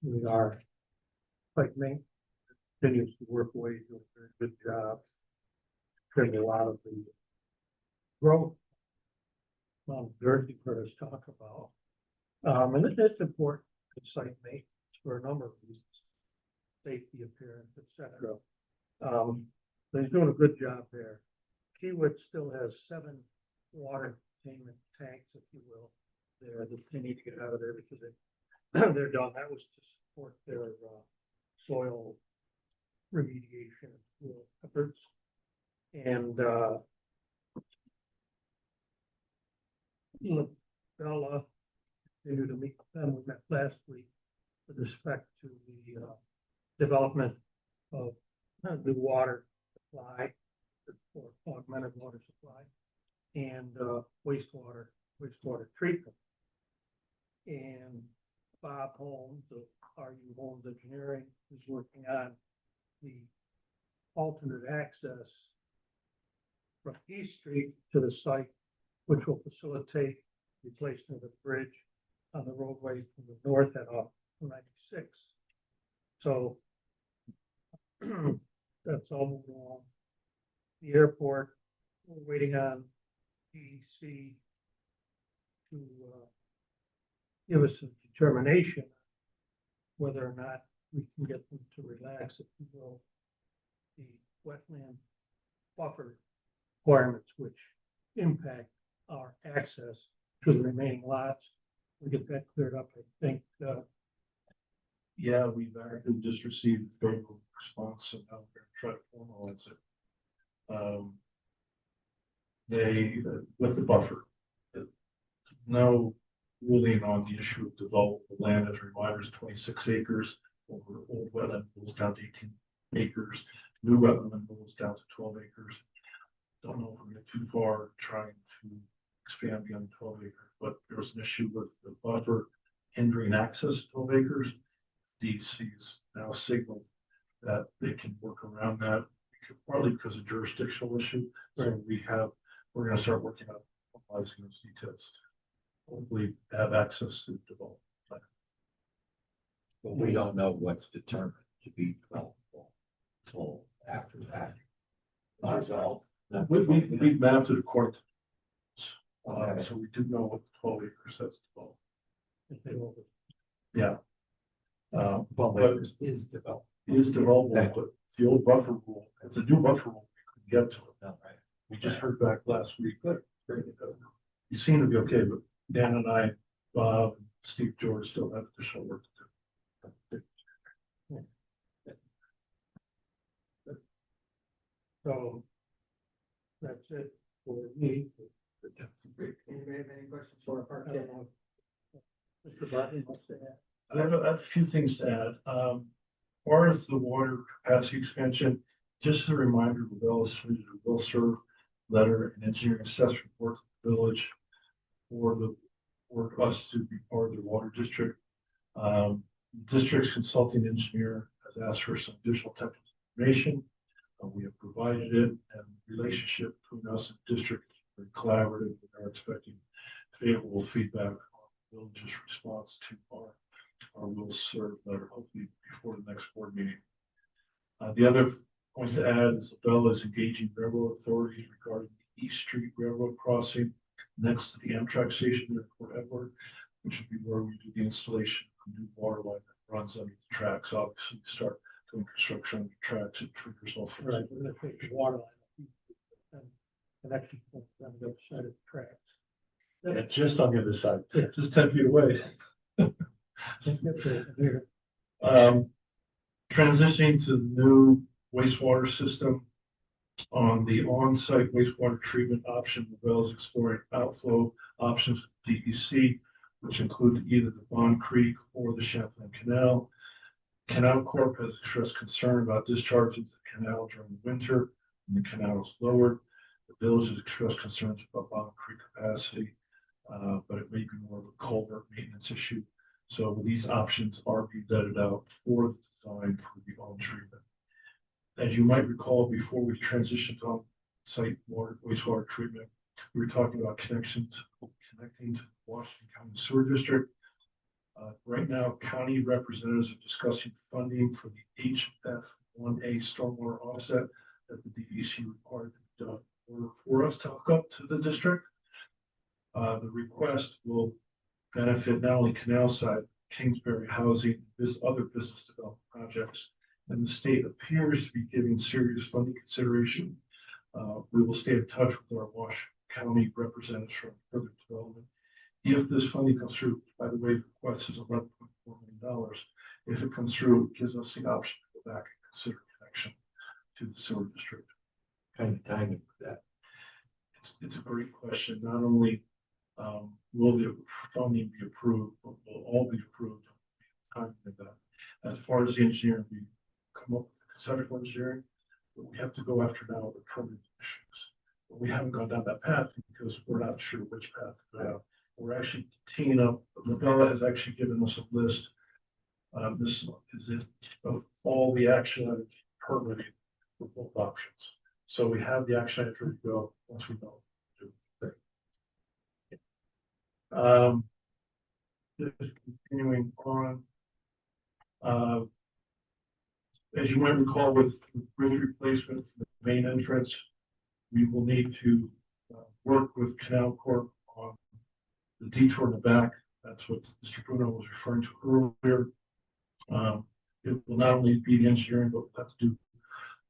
we are like me, continues to work away, doing a very good job. There's a lot of the growth. Dirt you've heard us talk about. And it's important to site maintenance for a number of reasons. Safety, appearance, etc. So he's doing a good job there. Kiewit still has 7 water containment tanks, if you will, there that they need to get out of there because they're done. That was to support their soil remediation efforts. And Bella continued to meet with them. We met last week with respect to the development of the water supply or augmented water supply and wastewater treatment. And Bob Holmes of RU Holmes Engineering is working on the alternate access from East Street to the site, which will facilitate replacement of the bridge on the roadway from the north end off 96. So that's all moving along. The airport, we're waiting on DEC to give us a determination whether or not we can get them to relax, if you will, the wetland buffer requirements, which impact our access to the remaining lots. We get that cleared up, I think. Yeah, we've actually just received a favorable response and now we're going to try to formalize it. With the buffer, no ruling on the issue of developable land. As a reminder, is 26 acres. Over old wetland rules down to 18 acres. New wetland rules down to 12 acres. Don't know if we're going too far trying to expand beyond 12 acres, but there was an issue with the buffer hindering access to 12 acres. DC's now signaled that they can work around that, partly because of jurisdictional issue. So we're going to start working on formalizing those details to hopefully have access to develop. But we don't know what's determined to be developable until after that. We've mapped it according to, Okay. so we do know what 12 acres that's developed. Yeah. Well, But is developed. it is developable, Okay. but the old buffer rule, it's a new buffer rule, we couldn't get to it. No, right. We just heard back last week that you seem to be okay, but Dan and I, Bob, and Steve George still have additional work to do. So that's it for me. Anybody have any questions for our park chair? Mr. Barton wants to add. I have a few things to add. As far as the water capacity expansion, just as a reminder, Lavelle has submitted a will serve letter and engineering assessment report to the village for us to be part of the water district. The district's consulting engineer has asked for some additional technical information. We have provided it, and the relationship between us and the district is very collaborative. We are expecting favorable feedback on the village's response to our will serve letter, hopefully before the next board meeting. The other point to add is Bella is engaging railroad authorities regarding the East Street Railroad crossing next to the Amtrak station there in Port Edward, which would be where we do the installation of a new water line that runs under the tracks. Obviously, we start doing construction on the tracks, it triggers all. Right, we're gonna take the water line. And connection point on the other side of the tracks. Yeah, just on the other side, just 10 feet away. Transitioning to the new wastewater system. On the on-site wastewater treatment option, Lavelle is exploring outflow options with DEC, which include either the Bond Creek or the Champlain Canal. Canal Corp has expressed concern about discharging the canal during the winter when the canal is lowered. The village has expressed concerns about Bond Creek capacity, but it may be more of a culvert maintenance issue. So these options are being vetted out for the design for the on treatment. As you might recall, before we transitioned to on-site wastewater treatment, we were talking about connecting to the Washington County Sewer District. Right now, county representatives are discussing funding for the HF1A stormwater offset that the DEC required to be done in order for us to hook up to the district. The request will benefit not only canal side, Kingsbury housing, other business development projects, and the state appears to be giving serious funding consideration. We will stay in touch with our Washington County representatives from further development. If this funding comes through, by the way, the request is $11.4 million. If it comes through, it gives us the option to go back and consider connection to the sewer district. Kind of timing for that. It's a great question. Not only will the funding be approved, but will all be approved. Timing of that. As far as the engineering, we come up with the conceptual engineering, but we have to go after now the permitting issues. But we haven't gone down that path because we're not sure which path to go down. We're actually teeing up. Lavella has actually given us a list. This is it of all the action items permitting for both options. So we have the action items ready to go once we know what to do. Just continuing on. As you might recall, with bridge replacement for the main entrance, we will need to work with Canal Corp on the detour in the back. That's what Mr. Bruno was referring to earlier. It will not only be the engineering, but we'll have to do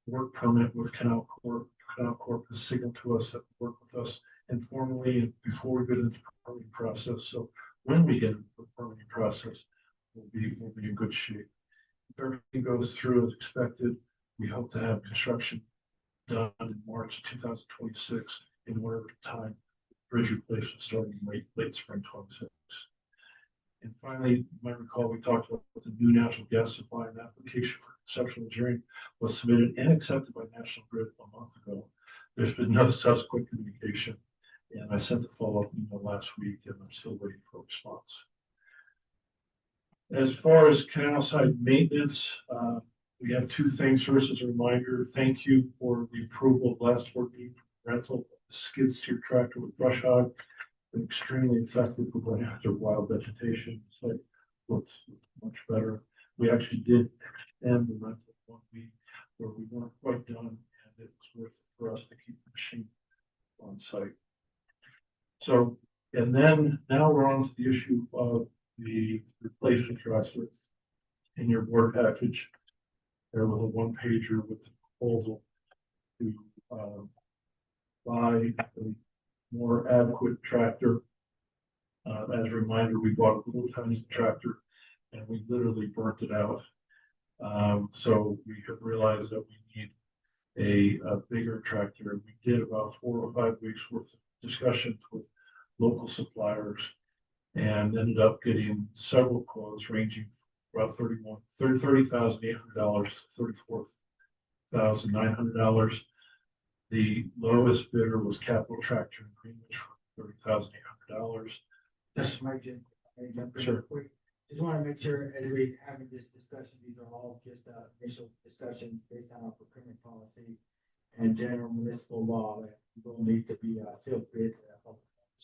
work permit with Canal Corp. Canal Corp has signaled to us that will work with us informally and before we get into the permitting process. So when we get into the permitting process, we'll be in good shape. If everything goes through as expected, we hope to have construction done in March 2026 in whatever time bridge replacement starting in late spring 26. And finally, you might recall we talked about the new natural gas supply and application for conceptual engineering was submitted and accepted by National Grid a month ago. There's been no subsequent communication, and I sent the follow-up email last week, and I'm still waiting for a response. As far as canal side maintenance, we have two things. First, as a reminder, thank you for the approval of last board meeting rental of the skid steer tractor with brush hog. Been extremely effective for going after wild vegetation. So it looks much better. We actually did extend the rental 1 week where we weren't quite done, and it was worth it for us to keep the machine on site. So, and then now we're on to the issue of the replacement tractor. In your board package, there was a one pager with the proposal to buy the more adequate tractor. As a reminder, we bought a little tiny tractor and we literally burnt it out. So we have realized that we need a bigger tractor. We did about 4 or 5 weeks worth of discussions with local suppliers and ended up getting several quotes ranging from about $30,800 to $34,900. The lowest bidder was Capital Tractor in Greenwich for $30,800. That's my Jim. Jump in Sure. real quick. Just want to make sure as we having this discussion, these are all just initial discussions based on our procurement policy and general municipal law that will need to be sealed bids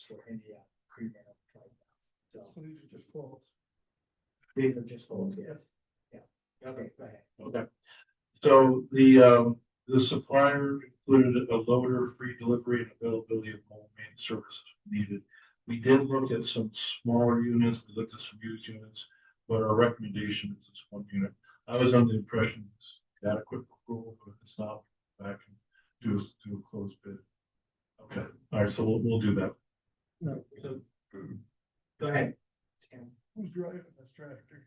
for any agreement. So So these are just quotes. these are just goals, yes. Yeah. Okay, go ahead. Okay. So the supplier included a loader, free delivery, and availability of mobile maintenance services needed. We did look at some smaller units, we looked at some used units, but our recommendation is this one unit. I was under the impression it's adequate for approval, but if it's not, I can do a closed bid. Okay, all right, so we'll do that. No, so, go ahead. Who's driving this tractor?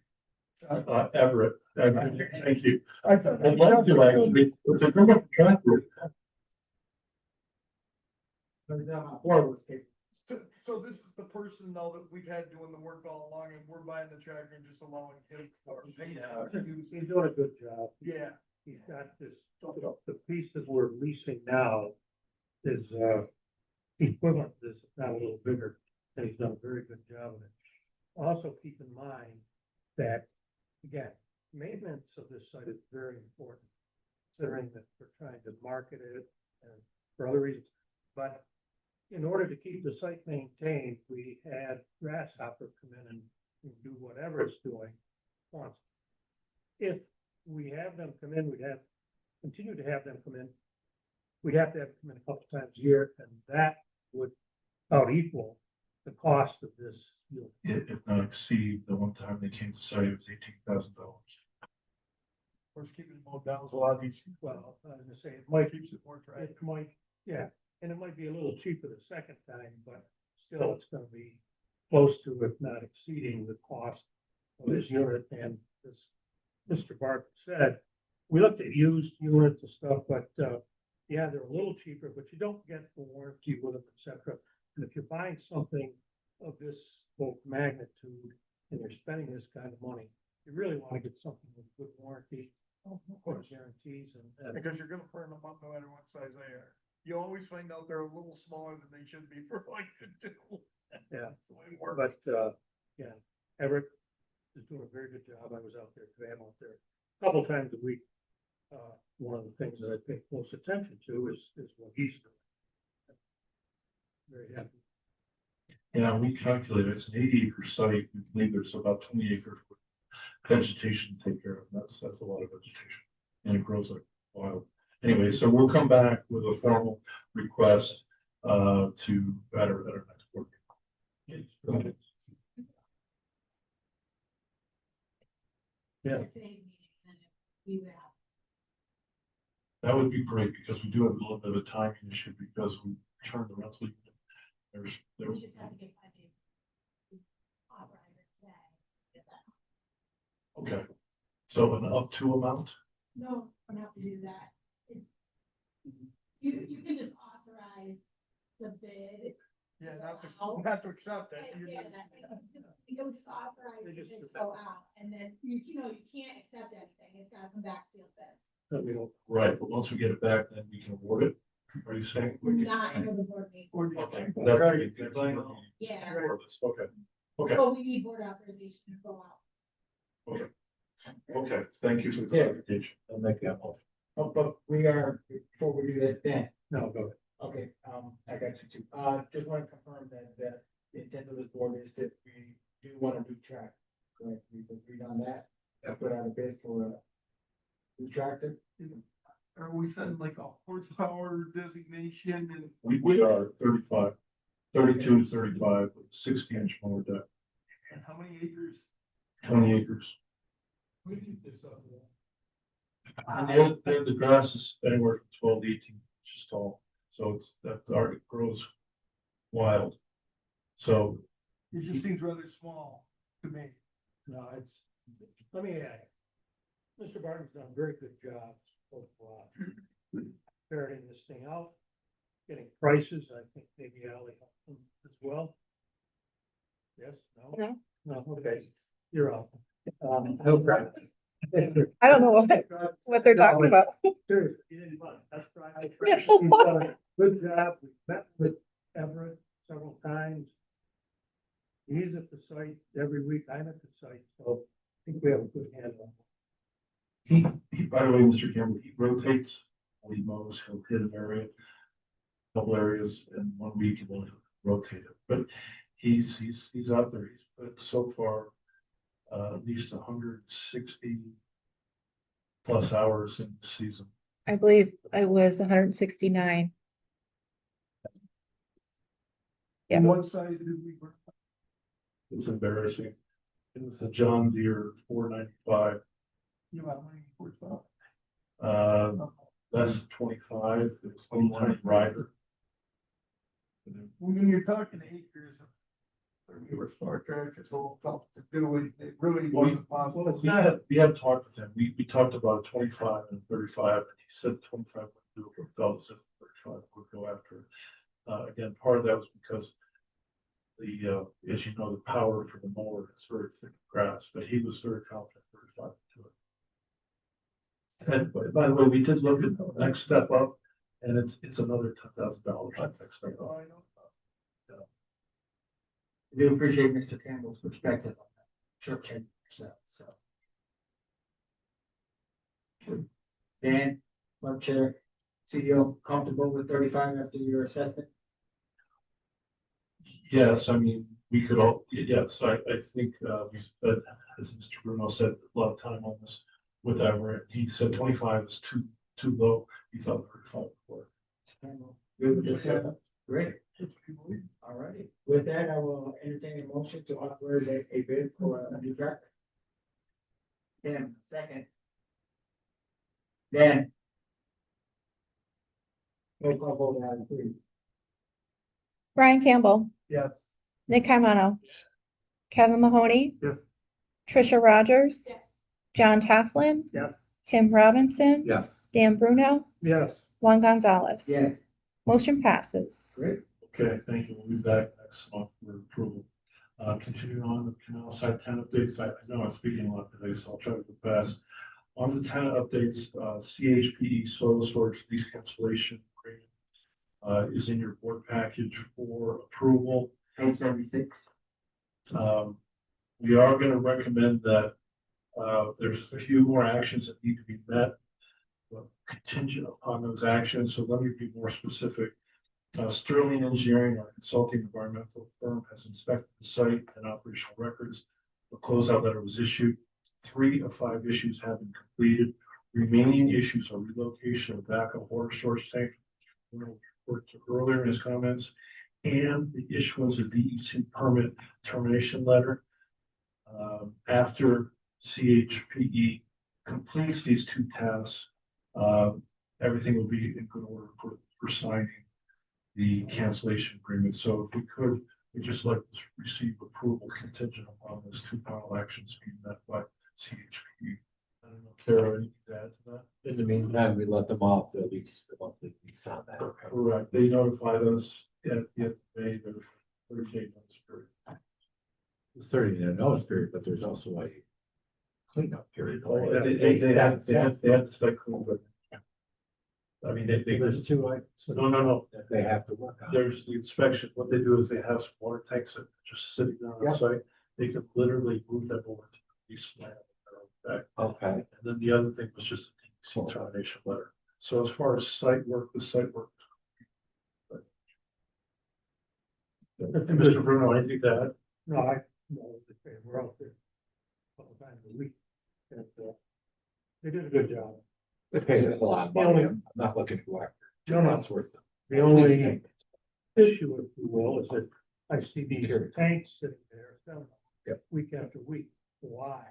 Everett, thank you. I thought. I'd love to actually, it's a good tractor. So this is the person now that we've had doing the work all along and we're buying the tractor and just allowing him to use He's it. doing a good job. Yeah, He's got this, the piece that we're leasing now is, equivalent to this, if not a little bigger, and he's done a very good job of it. Also, keep in mind that, again, maintenance of this site is very important, considering that we're trying to market it and for other reasons. But in order to keep the site maintained, we had Grasshopper come in and do whatever it's doing once. If we have them come in, continue to have them come in. We'd have to have them come in a couple times a year, and that would about equal the cost of this unit. If not exceed the one time they came to site, it was $18,000. of course, keeping it mowed down is a lot easier. Well, I was gonna say, it might, Keeps it more dry. it might, yeah, and it might be a little cheaper the second time, but still it's gonna be close to, if not exceeding the cost of this unit. And as Mr. Barker said, we looked at used units and stuff, but, yeah, they're a little cheaper, but you don't get the warranty with them, et cetera. And if you're buying something of this both magnitude and you're spending this kind of money, you really want to get something with good warranty, Of course, guarantees, and because you're gonna burn them up no matter what size they are. You always find out they're a little smaller than they should be for what you do. Yeah. That's the way it works. but, yeah, Everett is doing a very good job. I was out there today, I'm out there a couple times a week. One of the things that I pay close attention to is what he's doing. Very happy. Yeah, we calculated it's an 80-acre site. We believe there's about 20 acres with vegetation to take care of. That's a lot of vegetation, and it grows like wild. Anyway, so we'll come back with a formal request to at our next board meeting. Yeah. Today's meeting, and then we would have. That would be great because we do have a little bit of a timing issue because we turned the rental unit. There We was just have to get 5 days. Authorize it today. Get that. okay. So an up to amount. No, we don't have to do that. You can just authorize the bid. Yeah, not Out. to accept that. You Yeah, you can just authorize the bid to go out, and then, you know, you can't accept anything, it's gotta come back sealed bid. That we don't, Right, but once we get it back, then we can award it. Are you saying? Not until the board meets. Okay. That'd be a good thing. Yeah, Okay. Okay. but we need board authorization to go out. Okay. Thank you for the clarification. I'll make that motion. Oh, but we are, before we do that, Dan, no, go ahead. okay, I got you too. Just want to confirm that the intent of this board is that we do want a new track. Correct, we've agreed on that. I put out a bid for a new tractor. Are we setting like a horsepower designation and? We are 35, 32 to 35, with 60-inch mower deck, And how many acres? 20 acres. We need this up there. And the grass is anywhere from 12 to 18 inches tall. So it's, that it grows wild. So, It just seems rather small to me. No, let me add, Mr. Barton's done a very good job of, ferreting this thing out, getting prices, I think maybe Ally helped him as well. Yes, no? No, okay, you're on. No problem. I don't know what they're talking about. Seriously, you didn't mind. That's right. He's done a good job. We met with Everett several times. He's at the site every week. I'm at the site, so I think we have a good handle. he, by the way, Mr. Campbell, he rotates, when he mows, he'll hit an area, couple areas in 1 week and then he'll rotate it. But he's out there, he's put so far, at least 160 plus hours in the season. I believe I was 169. Yeah. And what size did we work? It's embarrassing. It was a John Deere 495, You have money for it, well. less than 25, it was one time rider. When you're talking acres, we were Star Trek, it's a little tough to do, it really wasn't possible. We had talked with him, we talked about 25 and 35, and he said 25 would do it, but those at 35 would go after it. Again, part of that was because the, as you know, the power for the mower is very thick grass, but he was very confident 35 to it. And by the way, we did look at the next step up, and it's another $10,000 next step up. Oh, I know. I do appreciate Mr. Campbell's perspective on that, short term percent, so. Dan, Mark Chair, CEO, comfortable with 35 after your assessment? Yes, I mean, we could all, yes, I think, we spent, as Mr. Bruno said, a lot of time on this with Everett. He said 25 is too low. He thought 35 would work. Good with this, great. All righty. With that, I will entertain a motion to authorize a bid for a new tractor. Dan, second. Dan. Roll call vote, Adam, please. Brian Campbell, Yes. Nick Carmano, Kevin Mahoney. Yes. Trisha Rogers. Yes. John Tafflin. Yes. Tim Robinson. Yes. Dan Bruno, Yes. Juan Gonzalez. Yes, Motion passes. great. Okay, thank you. We'll be back next month for approval. Continuing on the canal side 10 updates. I know I'm speaking a lot today, so I'll try to go fast. On the 10 updates, CHPE soil storage lease cancellation agreement is in your board package for approval. Page 76. We are going to recommend that there's a few more actions that need to be met, but contingent upon those actions. So let me be more specific. Sterling Engineering, our consulting environmental firm, has inspected the site and operational records. The closeout letter was issued. 3 of 5 issues have been completed. Remaining issues are relocation of backup water source tank, referred to earlier in his comments, and the issuance of DEC permit termination letter. After CHPE completes these 2 tasks, everything will be in good order for signing the cancellation agreement. So if we could, we'd just like to receive approval contingent upon those 2 final actions being met by CHPE. I don't know, Kara, anything to add to that? In the meantime, we let them off the lease, the monthly lease on that. Correct. They notified us at the end of May, there was 30-day notice period. It's 30-day notice period, but there's also a cleanup period. They had to start clean, but I mean, they. There's 2 items. No. That they have to work on. There's the inspection. What they do is they have some water tanks that are just sitting there on Yep. site. They could literally move them over to the lease land. Back. Okay. And then the other thing was just a DEC termination letter. So as far as site work, the site work. Mr. Bruno, anything to add? No, we're out there a couple times a week. And, they did a good job. They paid us a lot of money. I'm not looking to go after. No. That's worth it. The only issue, if you will, is that I see these tanks sitting there, Yep. week after week. Why?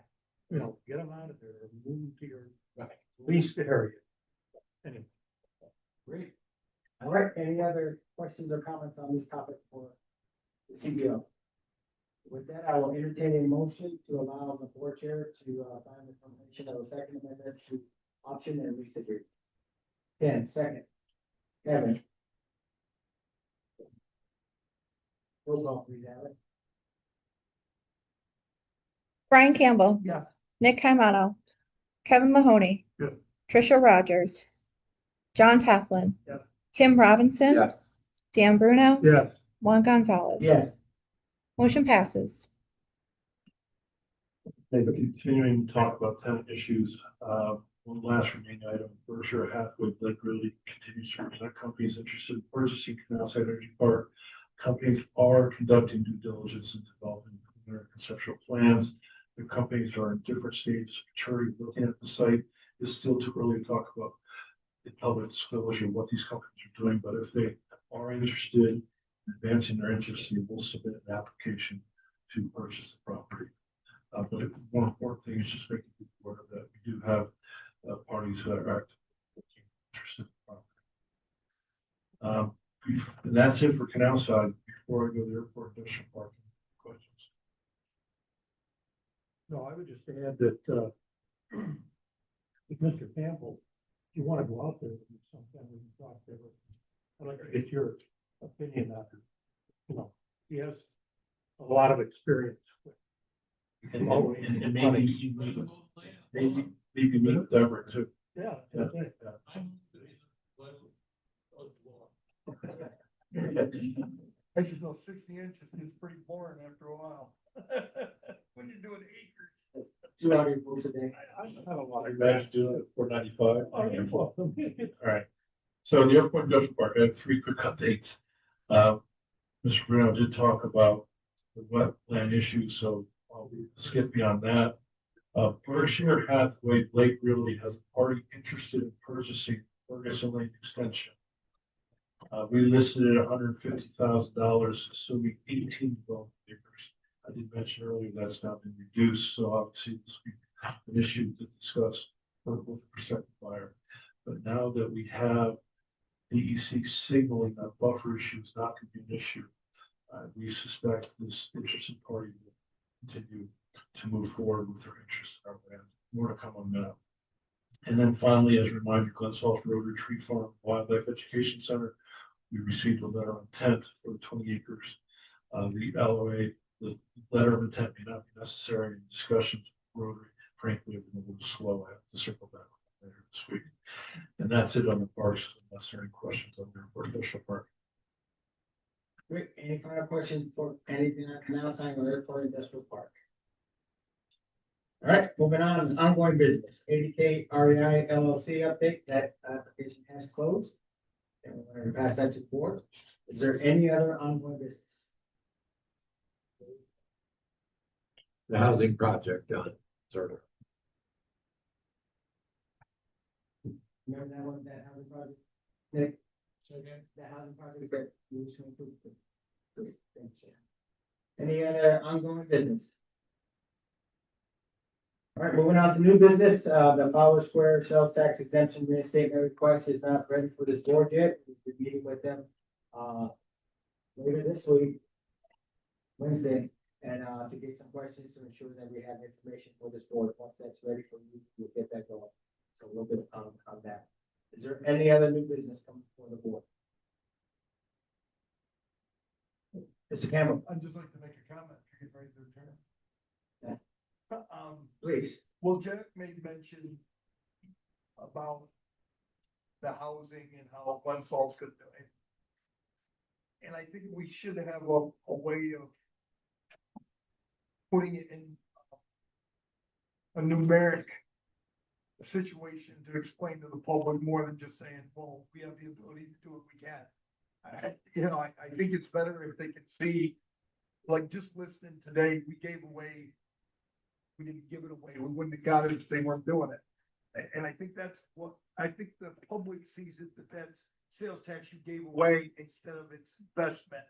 You know, get them out of there, move them to your Right. leased area. Anyway. Great. All right, any other questions or comments on this topic for the CBO. With that, I will entertain a motion to allow the board chair to find the confirmation of the second amendment to option and lease agreement. Ken, second. Kevin. Roll call, please, Alex. Brian Campbell. Yes. Nick Caimano. Kevin Mahoney. Yes. Tricia Rogers. John Taflin. Yes. Tim Robinson. Yes. Dan Bruno. Yes. Juan Gonzalez. Yes. Motion passes. Maybe continuing to talk about tenant issues, one last remaining item, Berkshire Hathaway Blake really continues to represent companies interested in purchasing Canal Side Energy Park. Companies are conducting due diligence and developing their conceptual plans. The companies are in different stages of maturity. Looking at the site is still too early to talk about the public disclosure of what these companies are doing, but if they are interested in advancing their interest, they will submit an application to purchase the property. But the more important thing is just making people aware that we do have parties that are actively interested in the property. And that's it for Canal Side. Before I go to the airport industrial park, questions? No, I would just add that, with Mr. Campbell, if you want to go out there with him sometime, we can talk to him. I'd like to get your opinion on it. You know, he has a lot of experience with. And maybe meet Deborah too. Yeah. Yeah. I just know 60 inches is pretty boring after a while. When you're doing acres. 200 books a day. I have a lot I of. managed to do it at 495. Oh, you're welcome. All right. So the airport industrial park, I have three quick updates. Mr. Bruno did talk about the wetland issue, so I'll skip beyond that. Berkshire Hathaway Blake Realty has a party interested in purchasing Ferguson Lane Extension. We listed it $150,000, assuming 18 development acres. I did mention earlier that's now been reduced, so obviously this will be an issue to discuss with the prospective buyer. But now that we have DEC signaling that buffer issue is not going to be an issue, we suspect this interested party will continue to move forward with their interest in our land. More to come on that. And then finally, as a reminder, Glens Falls Rotary Tree Farm Wildlife Education Center, we received a letter of intent for the 20 acres. The LOA, the letter of intent may not be necessary in discussions with Rotary. Frankly, have been a little slow. I have to circle back later this week. And that's it on the parks, unless there are any questions on the airport industrial park. Great. Any final questions for anything on Canal Side or Airport Industrial Park? All right, moving on, ongoing business, 80K REI LLC update, that application has closed. And we're going to pass that to the board. Is there any other ongoing business? The housing project done, sort of. Remember that one, that housing project? Nick? The housing project that we just went through. Good, thanks, yeah. Any other ongoing business? All right, moving on to new business, the Fowler Square sales tax exemption reinstatement request is not ready for this board yet. We'll be meeting with them, later this week, Wednesday, and, to get some questions to ensure that we have information for this board. Once that's ready for you, we'll get that going. So a little bit on that. Is there any other new business coming before the board? Mr. Campbell, I'd just like to make a comment, if you're getting ready to adjourn. please. Well, Jack made mention about the housing and how Glens Falls could do it. And I think we should have a way of putting it in a numeric situation to explain to the public more than just saying, well, we have the ability to do it, we can. I think it's better if they can see, like just listening today, we gave away, we didn't give it away, we wouldn't have got it if they weren't doing it. And I think that's what, I think the public sees it, that that's sales tax you gave away instead of its investment.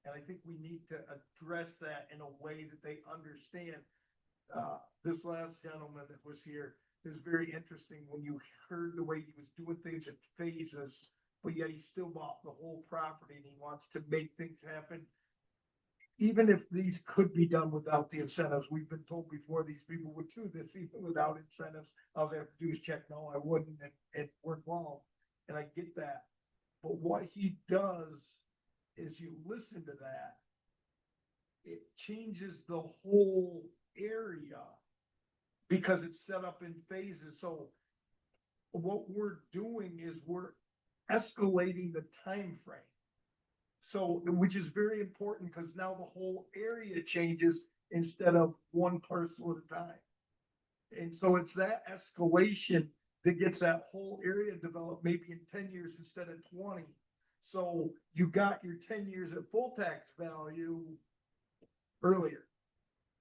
And I think we need to address that in a way that they understand. This last gentleman that was here is very interesting when you heard the way he was doing things in phases, but yet he still bought the whole property and he wants to make things happen. even if these could be done without the incentives, we've been told before these people would do this even without incentives. All they have to do is check, no, I wouldn't, and we're involved, and I get that. But what he does is you listen to that, it changes the whole area because it's set up in phases. So what we're doing is we're escalating the time frame. So, which is very important because now the whole area changes instead of one parcel at a time. And so it's that escalation that gets that whole area developed maybe in 10 years instead of 20. So you got your 10 years at full tax value earlier.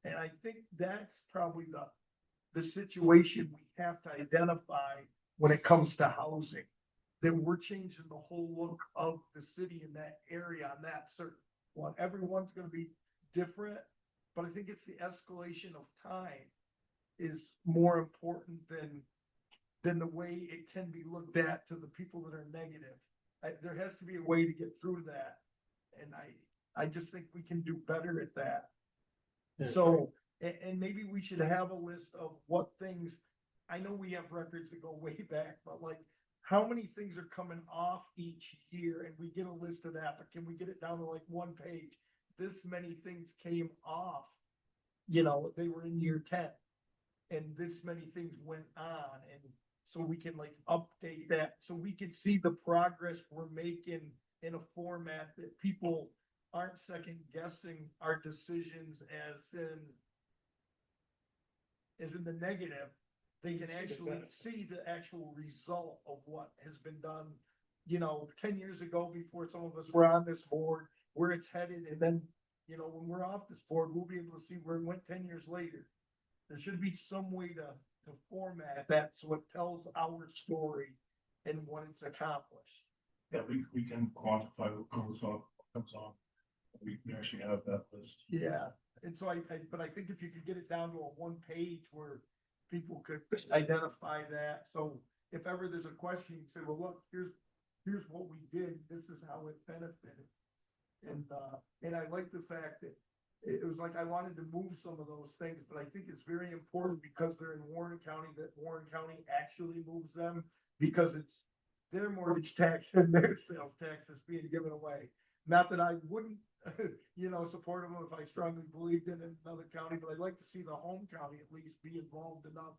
And I think that's probably the situation we have to identify when it comes to housing. That we're changing the whole look of the city in that area on that certain one. Everyone's gonna be different, but I think it's the escalation of time is more important than the way it can be looked at to the people that are negative. There has to be a way to get through that. And I just think we can do better at that. So, and maybe we should have a list of what things, I know we have records that go way back, but like, how many things are coming off each year, and we get a list of that, but can we get it down to like one page? This many things came off, you know, they were in year 10, and this many things went on, and so we can like update that, so we can see the progress we're making in a format that people aren't second guessing our decisions as in the negative. They can actually see the actual result of what has been done, you know, 10 years ago before some of us were on this board, where it's headed. And then, you know, when we're off this board, we'll be able to see where it went 10 years later. There should be some way to format that so it tells our story and what it's accomplished. Yeah, we can quantify what comes off, what comes on. We actually have that list. Yeah. And so but I think if you could get it down to a one page where people could identify that. So if ever there's a question, you can say, well, look, here's what we did. This is how it benefited. And I like the fact that it was like, I wanted to move some of those things, but I think it's very important because they're in Warren County, that Warren County actually moves them because it's their mortgage tax and their sales tax is being given away. Not that I wouldn't, you know, support them if I strongly believed in another county, but I'd like to see the home county at least be involved enough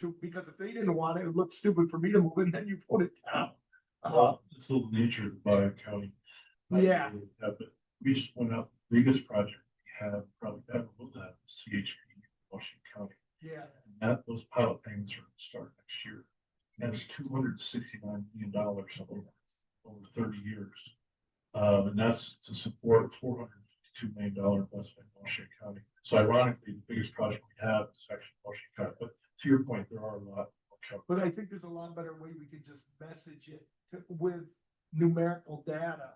to, because if they didn't want it, it would look stupid for me to move and then you put it down. It's a little nature of the county. Yeah. But we just went out, the biggest project we have probably ever will have CHP in Washington County. Yeah. And those pilot payments are going to start next year. That's $269 million over 30 years. And that's to support $452 million investment in Washington County. So ironically, the biggest project we have is actually Washington County. But to your point, there are a lot more. But I think there's a lot better way we could just message it with numerical data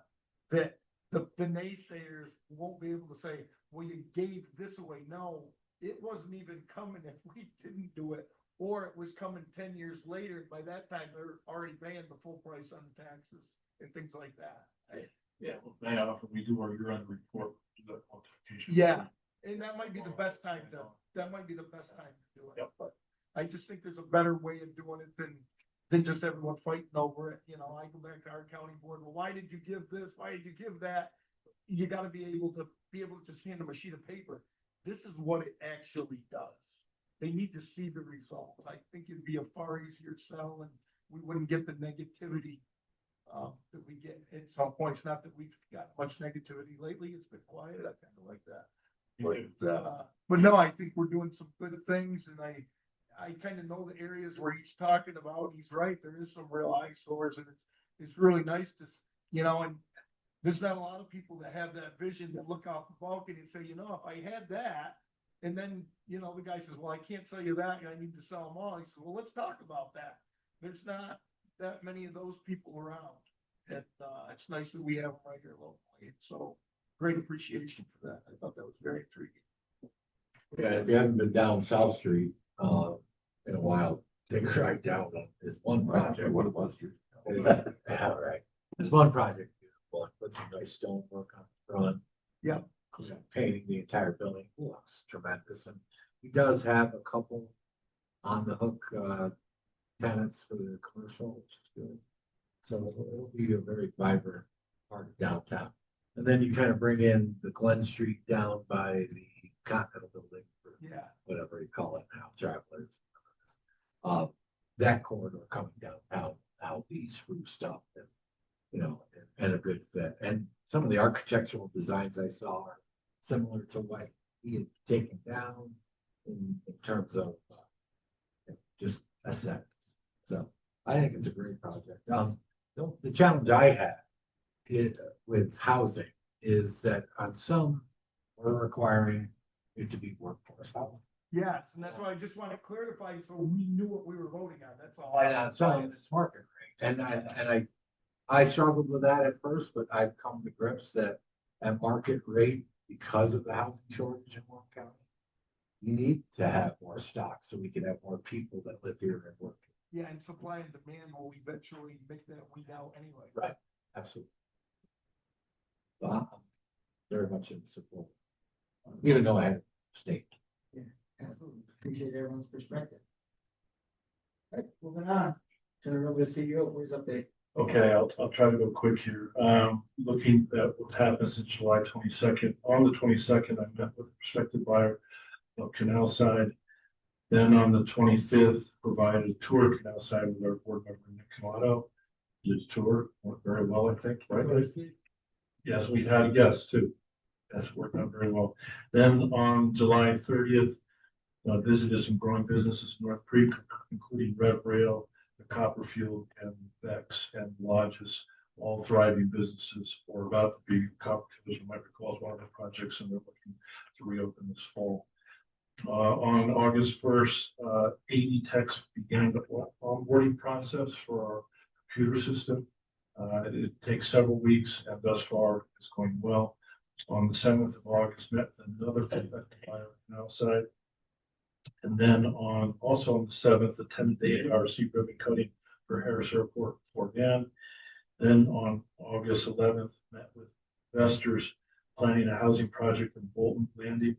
that the naysayers won't be able to say, well, you gave this away. No, it wasn't even coming if we didn't do it, or it was coming 10 years later. By that time, they're already paying the full price on the taxes and things like that. Yeah, well, may often we do our year-end report, do that quantification. Yeah, and that might be the best time to do it. Yep. But I just think there's a better way of doing it than just everyone fighting over it. You know, I go back to our county board. Well, why did you give this? Why did you give that? You got to be able to just hand them a sheet of paper. This is what it actually does. They need to see the results. I think it'd be a far easier sell, and we wouldn't get the negativity that we get at some points. Not that we've got much negativity lately. It's been quiet. I kind of like that. But no, I think we're doing some good things, and I kind of know the areas where he's talking about. He's right. There is some real eyesores, and it's really nice to, you know, and there's not a lot of people that have that vision that look off the balcony and say, you know, if I had that, and then, you know, the guy says, well, I can't sell you that. I need to sell them all. He says, well, let's talk about that. There's not that many of those people around. And it's nice that we have them right here locally. So great appreciation for that. I thought that was very intriguing. Yeah, if you haven't been down South Street, in a while, take a ride down on this one project. What it was. Yeah, right. This one project, beautiful. Put some nice stonework on the front. Yeah. You know, paint tremendous, and he does have a couple on the hook, tenants for the commercial, which is good. So it'll be a very vibrant part of downtown. And then you kind of bring in the Glen Street down by the Continental Building, or Yeah. whatever you call it now, Travelers. That corridor coming downtown, now be spruced up and, you know, and a good fit. And some of the architectural designs I saw are similar to what he had taken down in terms of just aesthetics. So I think it's a great project. The challenge I had with housing is that on some, we're requiring it to be workforce housing. Yes, and that's why I just want to clarify, so we knew what we were voting on, that's all. And on some, it's market rate. And I struggled with that at first, but I've come to grips that at market rate, because of the housing shortage in Warren County, you need to have more stock so we can have more people that live here and work. Yeah, and supply and demand will eventually make that weed out anyway. Right, absolutely. So I'm very much in support, even though I had state. Absolutely. Appreciate everyone's perspective. All right, moving on. Turn it over to CEO for his update. Okay, I'll try to go quick here. Looking at what happened since July 22nd. On the 22nd, I met with a prospective buyer of Canal Side. Then on the 25th, provided a tour of Canal Side with our board member, Nick Camato. Did a tour, went very well, I think, right? Yes, we had a guest too. That's worked out very well. Then on July 30th, visited some growing businesses in North Creek, including Red Rail, the Copperfield, and Bex and Lodges, all thriving businesses, or about to be. Copperfield, as you might recall, is one of the projects, and they're looking to reopen this fall. On August 1st, 80 techs began the onboarding process for our computer system. It takes several weeks, and thus far it's going well. On the 7th of August, met with another prospective buyer outside. And then also on the 7th, attended the 8-hour seat ribbon cutting for Harris Airport Fort Gann. Then on August 11th, met with investors planning a housing project in Bolton Landing,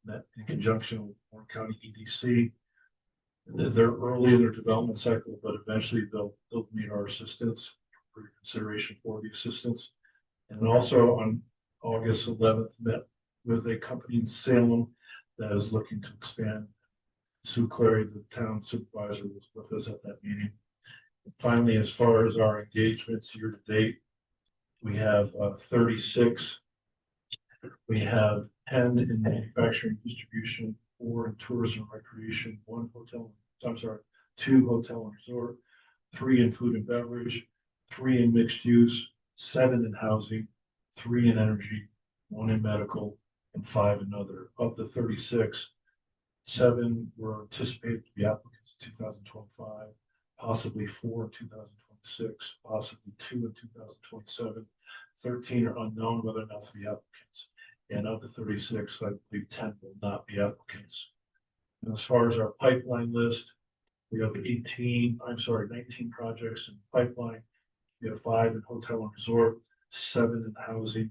met in conjunction with Warren County EDC. They're early in their development cycle, but eventually they'll need our assistance for consideration for the assistance. And also on August 11th, met with a company in Salem that is looking to expand. Sue Clary, the town supervisor, was with us at that meeting. And finally, as far as our engagements year to date, we have 36. We have 10 in manufacturing distribution, 4 in tourism and recreation, 2 hotel and resort, 3 in food and beverage, 3 in mixed use, 7 in housing, 3 in energy, 1 in medical, and 5 in other. Of the 36, 7 were anticipated to be applicants in 2025, possibly 4 in 2026, possibly 2 in 2027. 13 are unknown whether or not to be applicants. And of the 36, I believe 10 will not be applicants. And as far as our pipeline list, we have 19 projects in pipeline. We have 5 in hotel and resort, 7 in housing,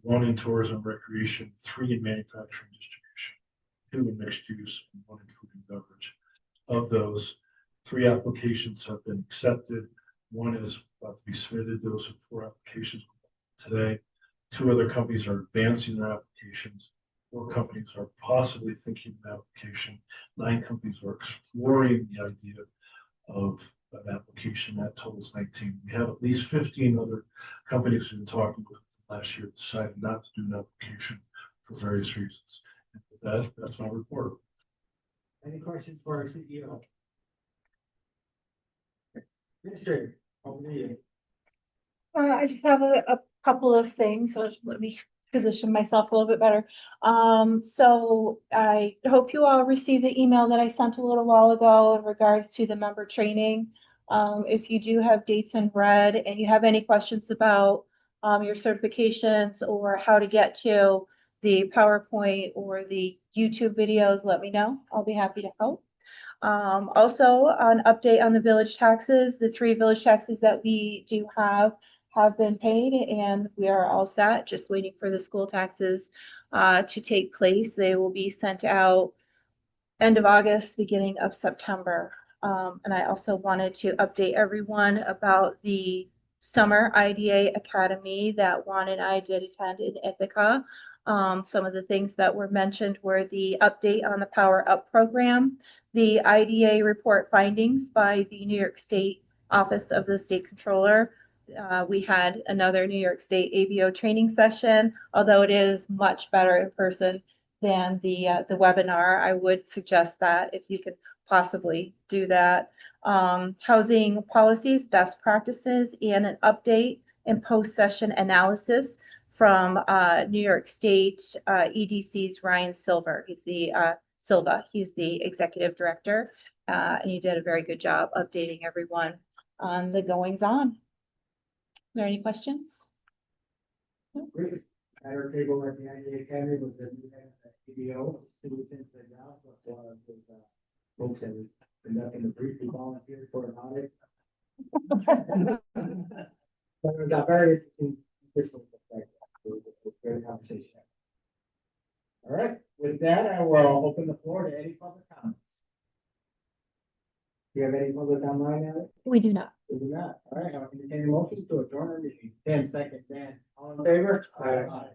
1 in tourism and recreation, 3 in manufacturing distribution, 2 in mixed use, and 1 in food and beverage. Of those, 3 applications have been accepted. 1 is about to be submitted. Those are 4 applications today. 2 other companies are advancing their applications. 4 companies are possibly thinking of an application. 9 companies are exploring the idea of an application. That totals 19. We have at least 15 other companies we've been talking with last year decided not to do an application for various reasons. And with that's my report. Any questions for our CEO? Minister, over to you. I just have a couple of things, so let me position myself a little bit better. So I hope you all received the email that I sent a little while ago in regards to the member training. If you do have dates in red and you have any questions about your certifications or how to get to the PowerPoint or the YouTube videos, let me know. I'll be happy to help. Also, an update on the village taxes. The 3 village taxes that we do have been paid and we are all set, just waiting for the school taxes to take place. They will be sent out end of August, beginning of September. And I also wanted to update everyone about the Summer IDA Academy that Juan and I did attend in Ithaca. Some of the things that were mentioned were the update on the Power Up program, the IDA report findings by the New York State Office of the State Controller. We had another New York State ABO training session, although it is much better in person than the webinar. I would suggest that if you could possibly do that. Housing policies, best practices, and an update and post-session analysis from New York State EDC's Ryan Silver. He's the he's the executive director, and he did a very good job updating everyone on the goings on. Are there any questions? Great. At our table at the IDA Academy was the new head of ABO, students into the job, but folks that was conducting the brief, we volunteered for an audit. But it got very interesting. Different perspective. It was a great conversation. All right, with that, I will open the floor to any public comments. Do you have any public online, Alex? We do not. We do not. All right, I'll entertain a motion to adjourn our meeting. 10 seconds, Dan. All in favor? Aye.